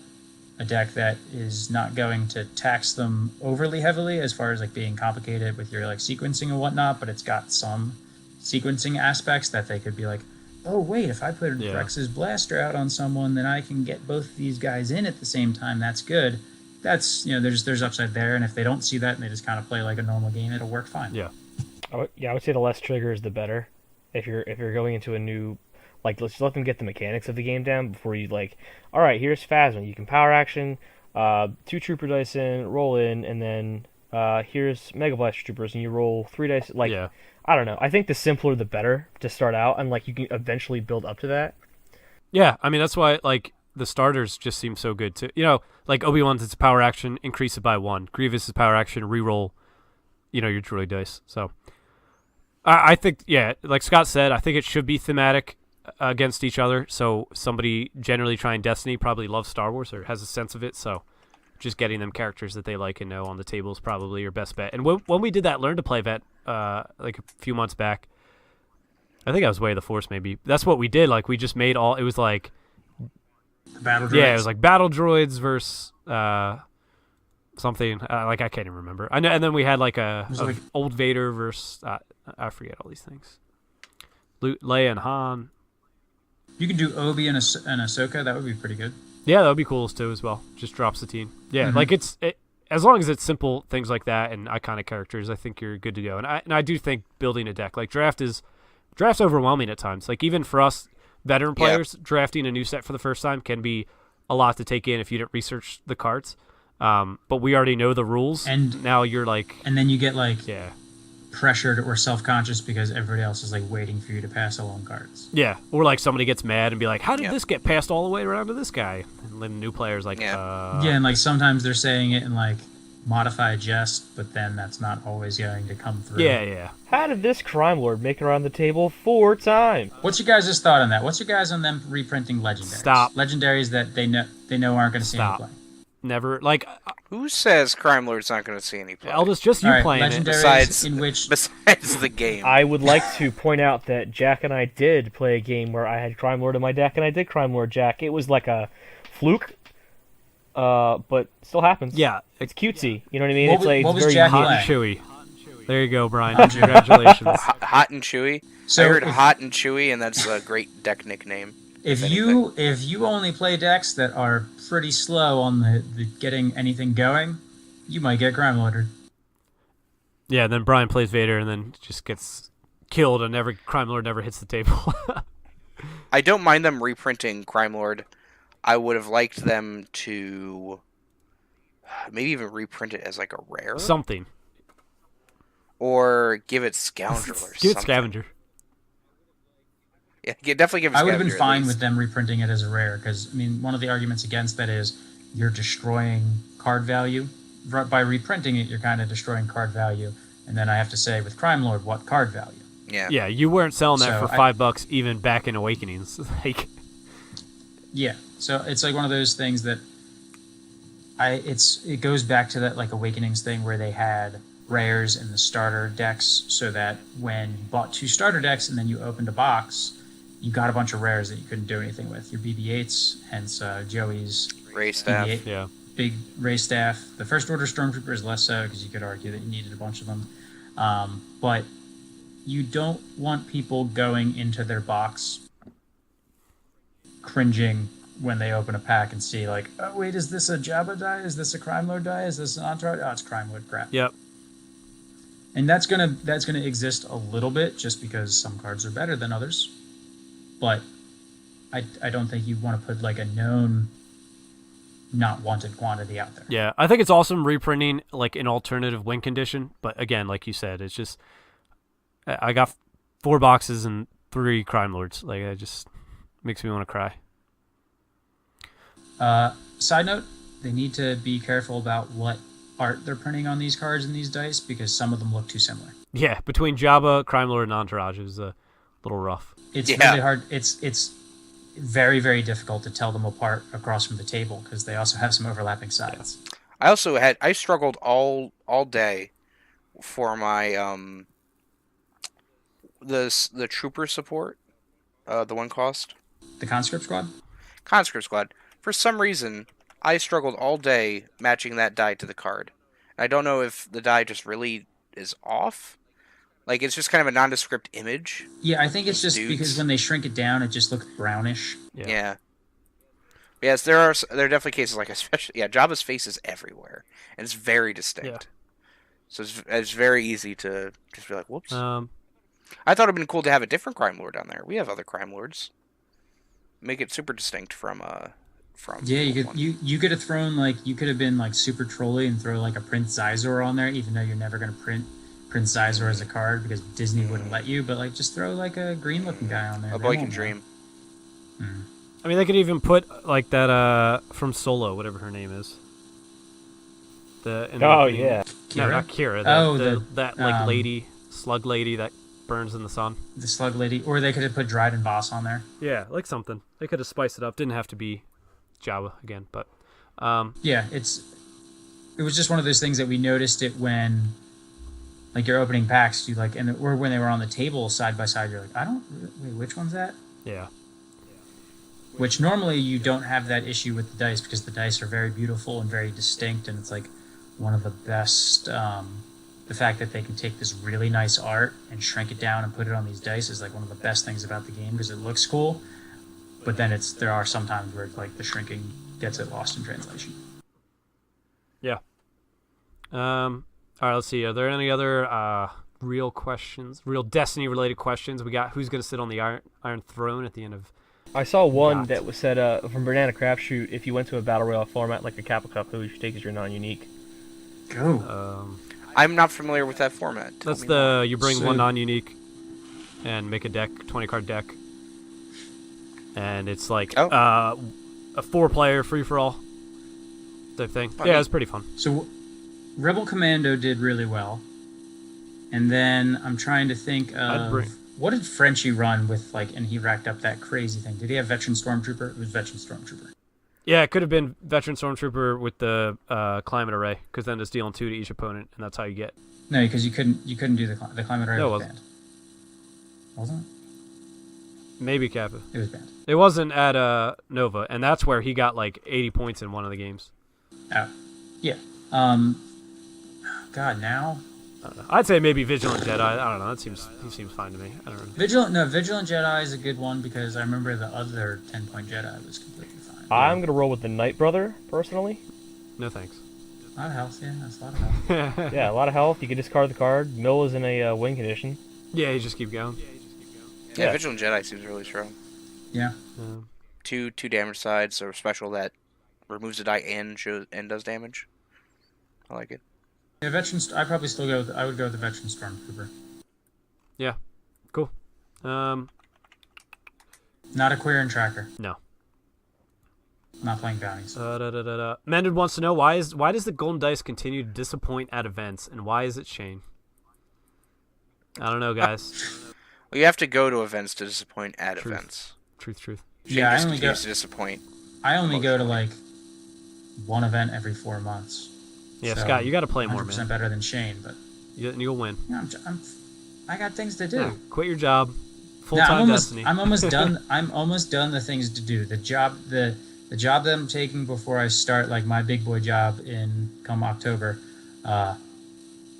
deck that is not going to tax them overly heavily as far as like being complicated with your like sequencing and whatnot, but it's got some sequencing aspects that they could be like, oh wait, if I put Rex's blaster out on someone, then I can get both these guys in at the same time. That's good. That's, there's upside there, and if they don't see that and they just kind of play like a normal game, it'll work fine. Yeah. I would say the less triggers, the better. If you're going into a new, like, let's let them get the mechanics of the game down before you like, all right, here's Phasma. You can power action 2 trooper dice in, roll in, and then here's Mega Blaster troopers, and you roll 3 dice. Like, Yeah. I don't know. I think the simpler the better to start out, and like you can eventually build up to that. Yeah, I mean that's why like the starters just seem so good too. You know, like Obi-Wan's it's a power action, increase it by 1. Grievous is power action, reroll, your droid dice. So I think like Scott said, I think it should be thematic against each other. So somebody generally trying Destiny probably loves Star Wars or has a sense of it. So just getting them characters that they like and know on the table is probably your best bet. And when we did that Learn to Play event like a few months back, I think I was Way of the Force maybe. That's what we did. Like we just made it was like The battle droids. yeah, it was like battle droids versus something like I can't even remember. I know, and then we had like a old Vader versus I forget all these things. Leia and Han. You can do Obi and Ahsoka. That would be pretty good. Yeah, that would be cool too as well. Just drop Satine. Yeah, like as long as it's simple things like that and iconic characters, I think you're good to go. And I do think building a deck like draft's overwhelming at times. Like even for us veteran players, drafting a new set for the first time can be a lot to take in if you didn't research the cards. But we already know the rules, and now you're like, and then you get like pressured or self-conscious because everybody else is like waiting for you to pass along cards. Yeah, or like somebody gets mad and be like, "How did this get passed all the way around to this guy?" And then new players like, and like sometimes they're saying it in like modified jest, but then that's not always going to come through. Yeah. How did this crime lord make it around the table 4 times? What's your guys' thought on that? What's your guys on them reprinting legendaries? Stop. Legendaries that they know aren't going to see any play. Never like. Who says Crime Lord's not going to see any play? Eldis, just you playing it. Besides besides the game. I would like to point out that Jack and I did play a game where I had Crime Lord in my deck, and I did Crime Lord Jack. It was like a fluke, but still happens. Yeah, it's cutesy. You know what I mean? It's like what was very Jack hot play? and chewy. There you go, Brian. Congratulations. Hot and chewy. So I heard hot and chewy, and that's a great deck nickname. If you only play decks that are pretty slow on the getting anything going, you might get Crime Lorded. Yeah, then Brian plays Vader and then just gets killed, and Crime Lord never hits the table. I don't mind them reprinting Crime Lord. I would have liked them to maybe even reprint it as like a rare. Something. Or give it Scoundrel or something. Give it Scavenger. Yeah, definitely give it Scavenger. I would have been fine with them reprinting it as a rare, because, I mean, one of the arguments against that is you're destroying card value. By reprinting it, you're kind of destroying card value. And then I have to say, with Crime Lord, what card value? Yeah, you weren't selling that for $5 even back in Awakenings. Like, yeah, so it's like one of those things that it goes back to that like Awakenings thing where they had rares in the starter decks, so that when you bought 2 starter decks and then you opened a box, you got a bunch of rares that you couldn't do anything with. Your BB-8s, hence Joey's Ray Staff. BB-8, big Ray Staff. The First Order Stormtrooper is less so, because you could argue that you needed a bunch of them. But you don't want people going into their box cringing when they open a pack and see like, oh wait, is this a Jabba die? Is this a Crime Lord die? Is this an Entourage? Oh, it's Crime Lord crap. Yep. And that's gonna exist a little bit just because some cards are better than others. But I don't think you want to put like a known not wanted quantity out there. Yeah, I think it's awesome reprinting like an alternative win condition, but again, like you said, it's just I got 4 boxes and 3 Crime Lords. Like it just makes me want to cry. Side note, they need to be careful about what art they're printing on these cards and these dice, because some of them look too similar. Yeah, between Jabba, Crime Lord, and Entourage is a little rough. It's really hard. It's very, very difficult to tell them apart across from the table, because they also have some overlapping sides. Yeah. I struggled all day for my the trooper support, the 1 cost. The Conscript Squad? Conscript Squad. For some reason, I struggled all day matching that die to the card. I don't know if the die just really is off. Like, it's just kind of a nondescript image. Yeah, I think it's just because when they shrink it down, it just looks brownish. Yeah. Yes, there are definitely cases like, especially, Jabba's face is everywhere, and it's very distinct. Yeah. So it's very easy to just be like, whoops. Um, I thought it'd been cool to have a different Crime Lord down there. We have other Crime Lords. Make it super distinct from from. Yeah, you one. could you could have thrown like you could have been like super trolly and throw like a Prince Zizor on there, even though you're never gonna print Prince Zizor as a card because Disney wouldn't let you. But like, just throw like a green looking guy on there. A They boy won't can know. dream. I mean, they could even put like that from Solo, whatever her name is. In the Oh opening- yeah. No, Kira? not Kira. Oh, that lady, slug lady that burns in the sun. The Slug Lady, or they could have put Dryden Voss on there. Yeah, like something. They could have spiced it up. Didn't have to be Jawa again, but Yeah, it was just one of those things that we noticed it when, like, you're opening packs, you like, or when they were on the table side by side, you're like, wait, which one's that? yeah. Which normally you don't have that issue with the dice because the dice are very beautiful and very distinct, and it's like one of the best. The fact that they can take this really nice art and shrink it down and put it on these dice is like one of the best things about the game because it looks cool. But then there are some times where like the shrinking gets it lost in translation. Yeah. All right, let's see. Are there any other real questions, real Destiny related questions? We got who's going to sit on the Iron Throne at the end of. I saw one Got. that was said from Banana Crapshoot. If you went to a battle royale format like a Kappa Cup, who would you take as your non-unique? Go. I'm not familiar with that format. Tell That's me more. you bring So- one non-unique and make a deck, 20-card deck, and it's like Oh. a 4-player free-for-all type thing. Fun. Yeah, it's pretty fun. So, Rebel Commando did really well, and then I'm trying to think of what did Frenchie run with like, and he racked up that crazy thing. Did he have Veteran Stormtrooper? It was Veteran Stormtrooper. Yeah, it could have been Veteran Stormtrooper with the Climate Array, because then it's dealing 2 to each opponent, and that's how you get. No, because you couldn't do the Climate Array No, it was wasn't. banned. Wasn't it? Maybe Kappa. It was banned. It wasn't at Nova, and that's where he got like 80 points in one of the games. Oh, yeah. God, now I don't know. I'd say maybe Vigilant Jedi. I don't know. He seems fine to me. I don't know. Vigilant Jedi is a good one because I remember the other 10-point Jedi was completely fine. I'm gonna roll with the Night Brother personally. No thanks. A lot of health, yeah, that's a lot of health. Yeah, a lot of health. You can discard the card. Mill is in a win condition. Yeah, you just keep going. Yeah, Yeah. Vigilant Jedi seems really strong. Yeah. Two damage sides, so special that removes a die and does damage. I like it. Yeah, I probably still go. I would go with the Veteran Stormtrooper. Yeah, cool. Not a queer and tracker. No. Not playing bounties. Mended wants to know why does the Golden Dice continue to disappoint at events, and why is it Shane? I don't know, guys. Well, you have to go to events to disappoint at Truth. events. Truth. Shane Yeah, I just only go. continues to disappoint. I only go to like one event every 4 months. Yeah, So, Scott, you got to play more, 100% man. better than Shane, but You'll win. yeah, I got things to do. Yeah, quit your job. Full No, time Destiny. I'm almost done. I'm almost done the things to do. The job that I'm taking before I start like my big boy job in come October.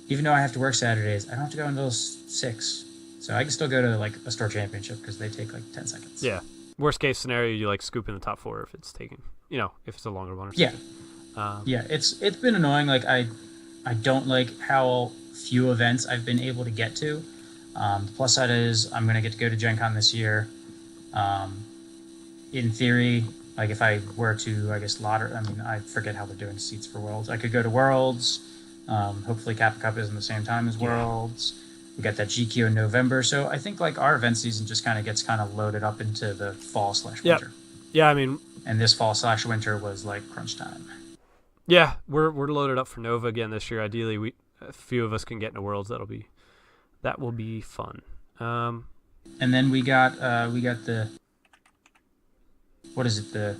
Even though I have to work Saturdays, I don't have to go until 6, so I can still go to like a store championship because they take like 10 seconds. Yeah. Worst case scenario, you like scoop in the top 4 if it's taken. If it's a longer one. Or Yeah. something. Yeah, it's been annoying. Like I don't like how few events I've been able to get to. The plus side is I'm gonna get to go to Gen Con this year. In theory, like if I were to, I guess I forget how they're doing seats for Worlds. I could go to Worlds. Hopefully Kappa Cup is in the same time as Worlds. We got that GQ in November, so I think like our event season just kind of gets loaded up into the fall/winter. Yeah, I mean, And this fall/winter was like crunch time. yeah, we're loaded up for Nova again this year. Ideally, a few of us can get into Worlds. That will be fun. And then we got the what is it, the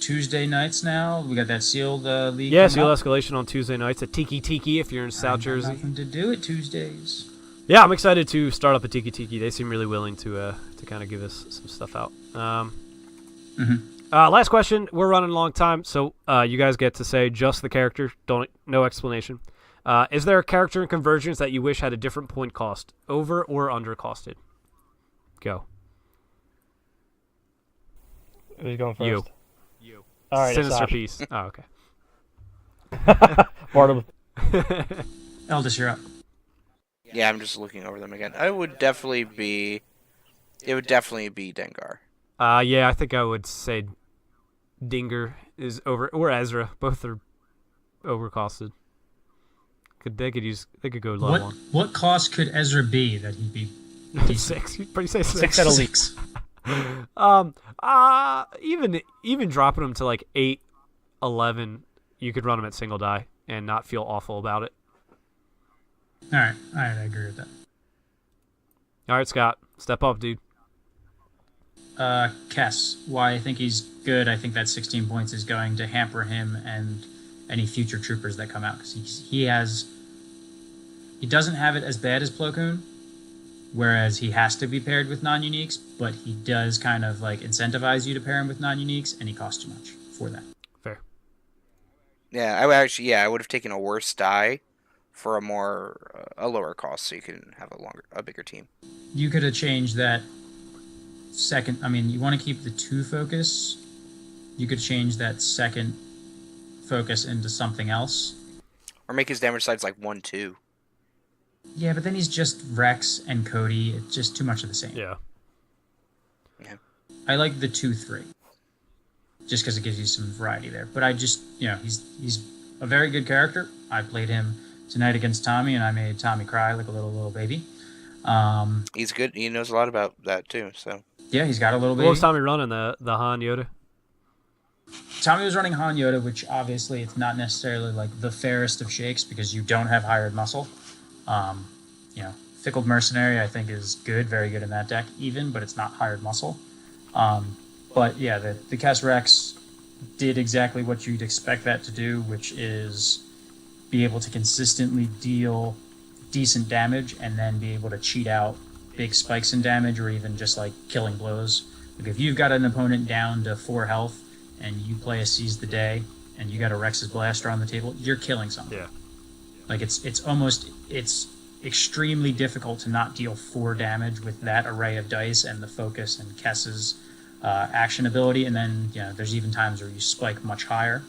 Tuesday nights now? We got that sealed league. Yeah, coming Seal up. Escalation on Tuesday nights at Tiki if you're in South I got Jersey. Nothing to do at Tuesdays. Yeah, I'm excited to start up at Tiki. They seem really willing to kind of give us some stuff out. Last question. We're running a long time, so you guys get to say just the character. No explanation. Is there a character in Convergence that you wish had a different point cost, over or under costed? Go. Who's going first? You. All right, Sinister Asaj. piece. Oh, okay. Barnum. Eldis, you're up. Yeah, I'm just looking over them again. It would definitely be Dengar. Yeah, I think I would say Dinger is over, or Ezra. Both are overcosted. They could go low on. What cost could Ezra be that he'd be decent? 6. You'd probably say 6. 6 at a least. Even dropping them to like 8, 11, you could run them at single die and not feel awful about it. All right, I agree with that. All right, Scott, step up, dude. Kess, why I think he's good. I think that 16 points is going to hamper him and any future troopers that come out, because he doesn't have it as bad as Plo Koon, whereas he has to be paired with non-uniques, but he does kind of like incentivize you to pair him with non-uniques, and he costs too much for that. Fair. Yeah, I would have taken a worse die for a lower cost, so you can have a bigger team. You could have changed that second. I mean, you want to keep the 2 focus. You could change that second focus into something else, Or make his damage sides like 1, 2. Yeah, but then he's just Rex and Cody. It's just too much of the same. Yeah. I like the 2-3, just because it gives you some variety there. But I just, he's a very good character. I played him tonight against Tommy, and I made Tommy cry like a little baby. He's good. He knows a lot about that too. So yeah, he's got a little baby. What was Tommy running? The Han Yoda? Tommy was running Han Yoda, which obviously it's not necessarily like the fairest of shakes because you don't have hired muscle. Fickled Mercenary I think is good, very good in that deck even, but it's not hired muscle. But yeah, the Kess Rex did exactly what you'd expect that to do, which is be able to consistently deal decent damage and then be able to cheat out big spikes in damage or even just like killing blows. Like if you've got an opponent down to 4 health and you play a Seize the Day and you got a Rex's Blaster on the table, you're killing something. Yeah. Like it's extremely difficult to not deal 4 damage with that array of dice and the focus and Kess's action ability, and then there's even times where you spike much higher.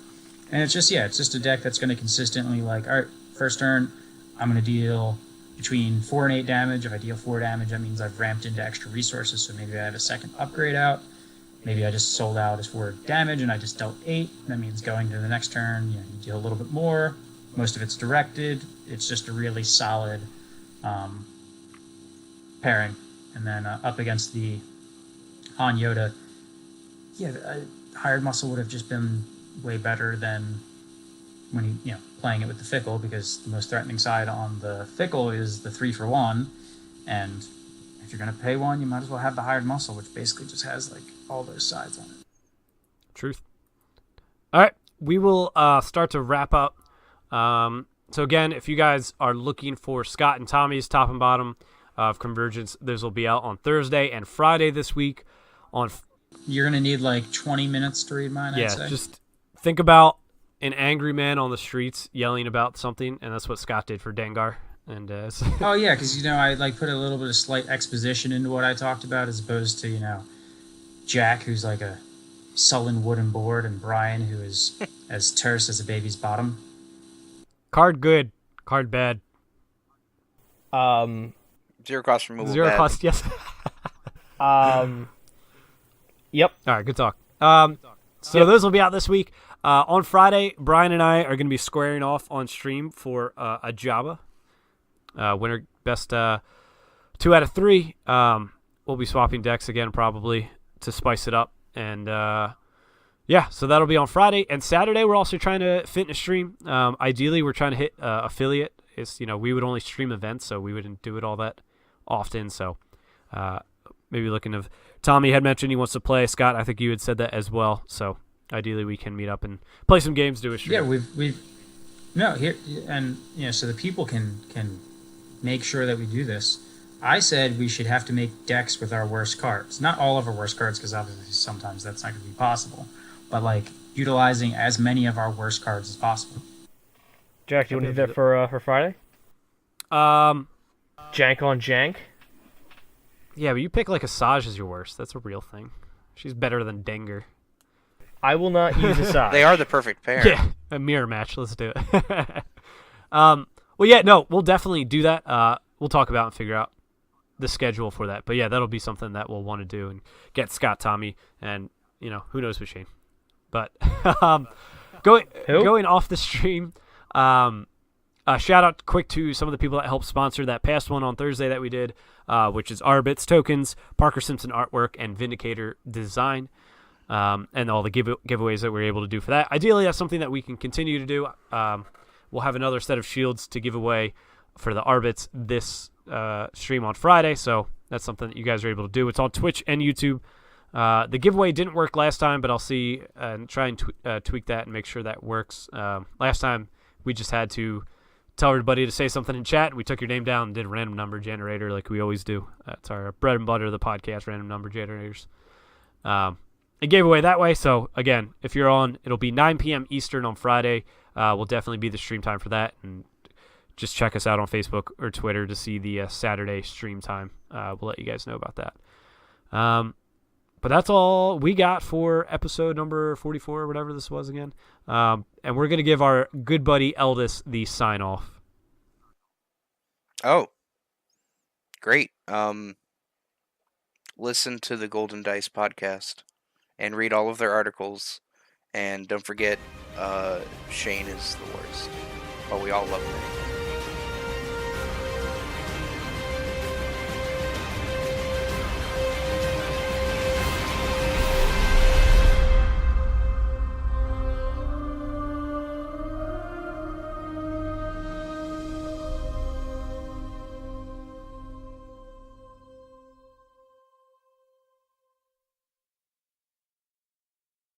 And it's just a deck that's going to consistently like, all right, first turn, I'm going to deal between 4 and 8 damage. If I deal 4 damage, that means I've ramped into extra resources, so maybe I have a second upgrade out. Maybe I just sold out as 4 damage and I just dealt 8. That means going to the next turn, you deal a little bit more. Most of it's directed. It's just a really solid pairing. And then up against the Han Yoda, hired muscle would have just been way better than when playing it with the Fickle, because the most threatening side on the Fickle is the 3-for-1, and if you're going to pay 1, you might as well have the hired muscle, which basically just has like all those sides on it. Truth. All right, we will start to wrap up. So again, if you guys are looking for Scott and Tommy's top and bottom of Convergence, those will be out on Thursday and Friday this week. You're going to need like 20 minutes to read mine, I'd say. Just think about an angry man on the streets yelling about something, and that's what Scott did for Dengar. And oh yeah, because I like put a little bit of slight exposition into what I talked about, as opposed to Jack, who's like a sullen wooden board, and Brian, who is as terse as a baby's bottom. Card good, card bad. 0 cost removal. 0 bad. cost, yes. Yep. All right, good talk. Those will be out this week. On Friday, Brian and I are going to be squaring off on stream for a Jabba. Winner best 2 out of 3. We'll be swapping decks again probably to spice it up. And so that'll be on Friday. And Saturday, we're also trying to fit in a stream. Ideally, we're trying to hit affiliate. It's, we would only stream events, so we wouldn't do it all that often. So maybe looking to... Tommy had mentioned he wants to play. Scott, I think you had said that as well. So ideally, we can meet up and play some games, do a stream. Yeah, we've here, and so the people can make sure that we do this. I said we should have to make decks with our worst cards. Not all of our worst cards, because obviously sometimes that's not going to be possible. But like utilizing as many of our worst cards as possible. Jack, do you want to do that for Friday? Jank on Jank. Yeah, but you pick like Asajj as your worst. That's a real thing. She's better than Dengar. I will not use Asajj. They are the perfect pair. Yeah, a mirror match. Let's do it. We'll definitely do that. We'll talk about and figure out the schedule for that. But yeah, that'll be something that we'll want to do and get Scott, Tommy, and who knows with Shane. But going Who? going off the stream, shout out quick to some of the people that helped sponsor that past one on Thursday that we did, which is Arbitz Tokens, Parker Simpson Artwork, and Vindicator Design, and all the giveaways that we were able to do for that. Ideally, that's something that we can continue to do. We'll have another set of shields to give away for the Arbitz this stream on Friday, so that's something that you guys are able to do. It's on Twitch and YouTube. The giveaway didn't work last time, but I'll see and try and tweak that and make sure that works. Last time, we just had to tell everybody to say something in chat. We took your name down and did a random number generator like we always do. That's our bread and butter of the podcast, random number generators. It gave away that way, so again, if you're on, it'll be 9 p.m. Eastern on Friday. Will definitely be the stream time for that, and just check us out on Facebook or Twitter to see the Saturday stream time. We'll let you guys know about that. But that's all we got for episode number 44 or whatever this was again. And we're going to give our good buddy Eldis the sign-off. Oh, great. Listen to the Golden Dice podcast and read all of their articles. And don't forget, Shane is the worst. But we all love him anyway.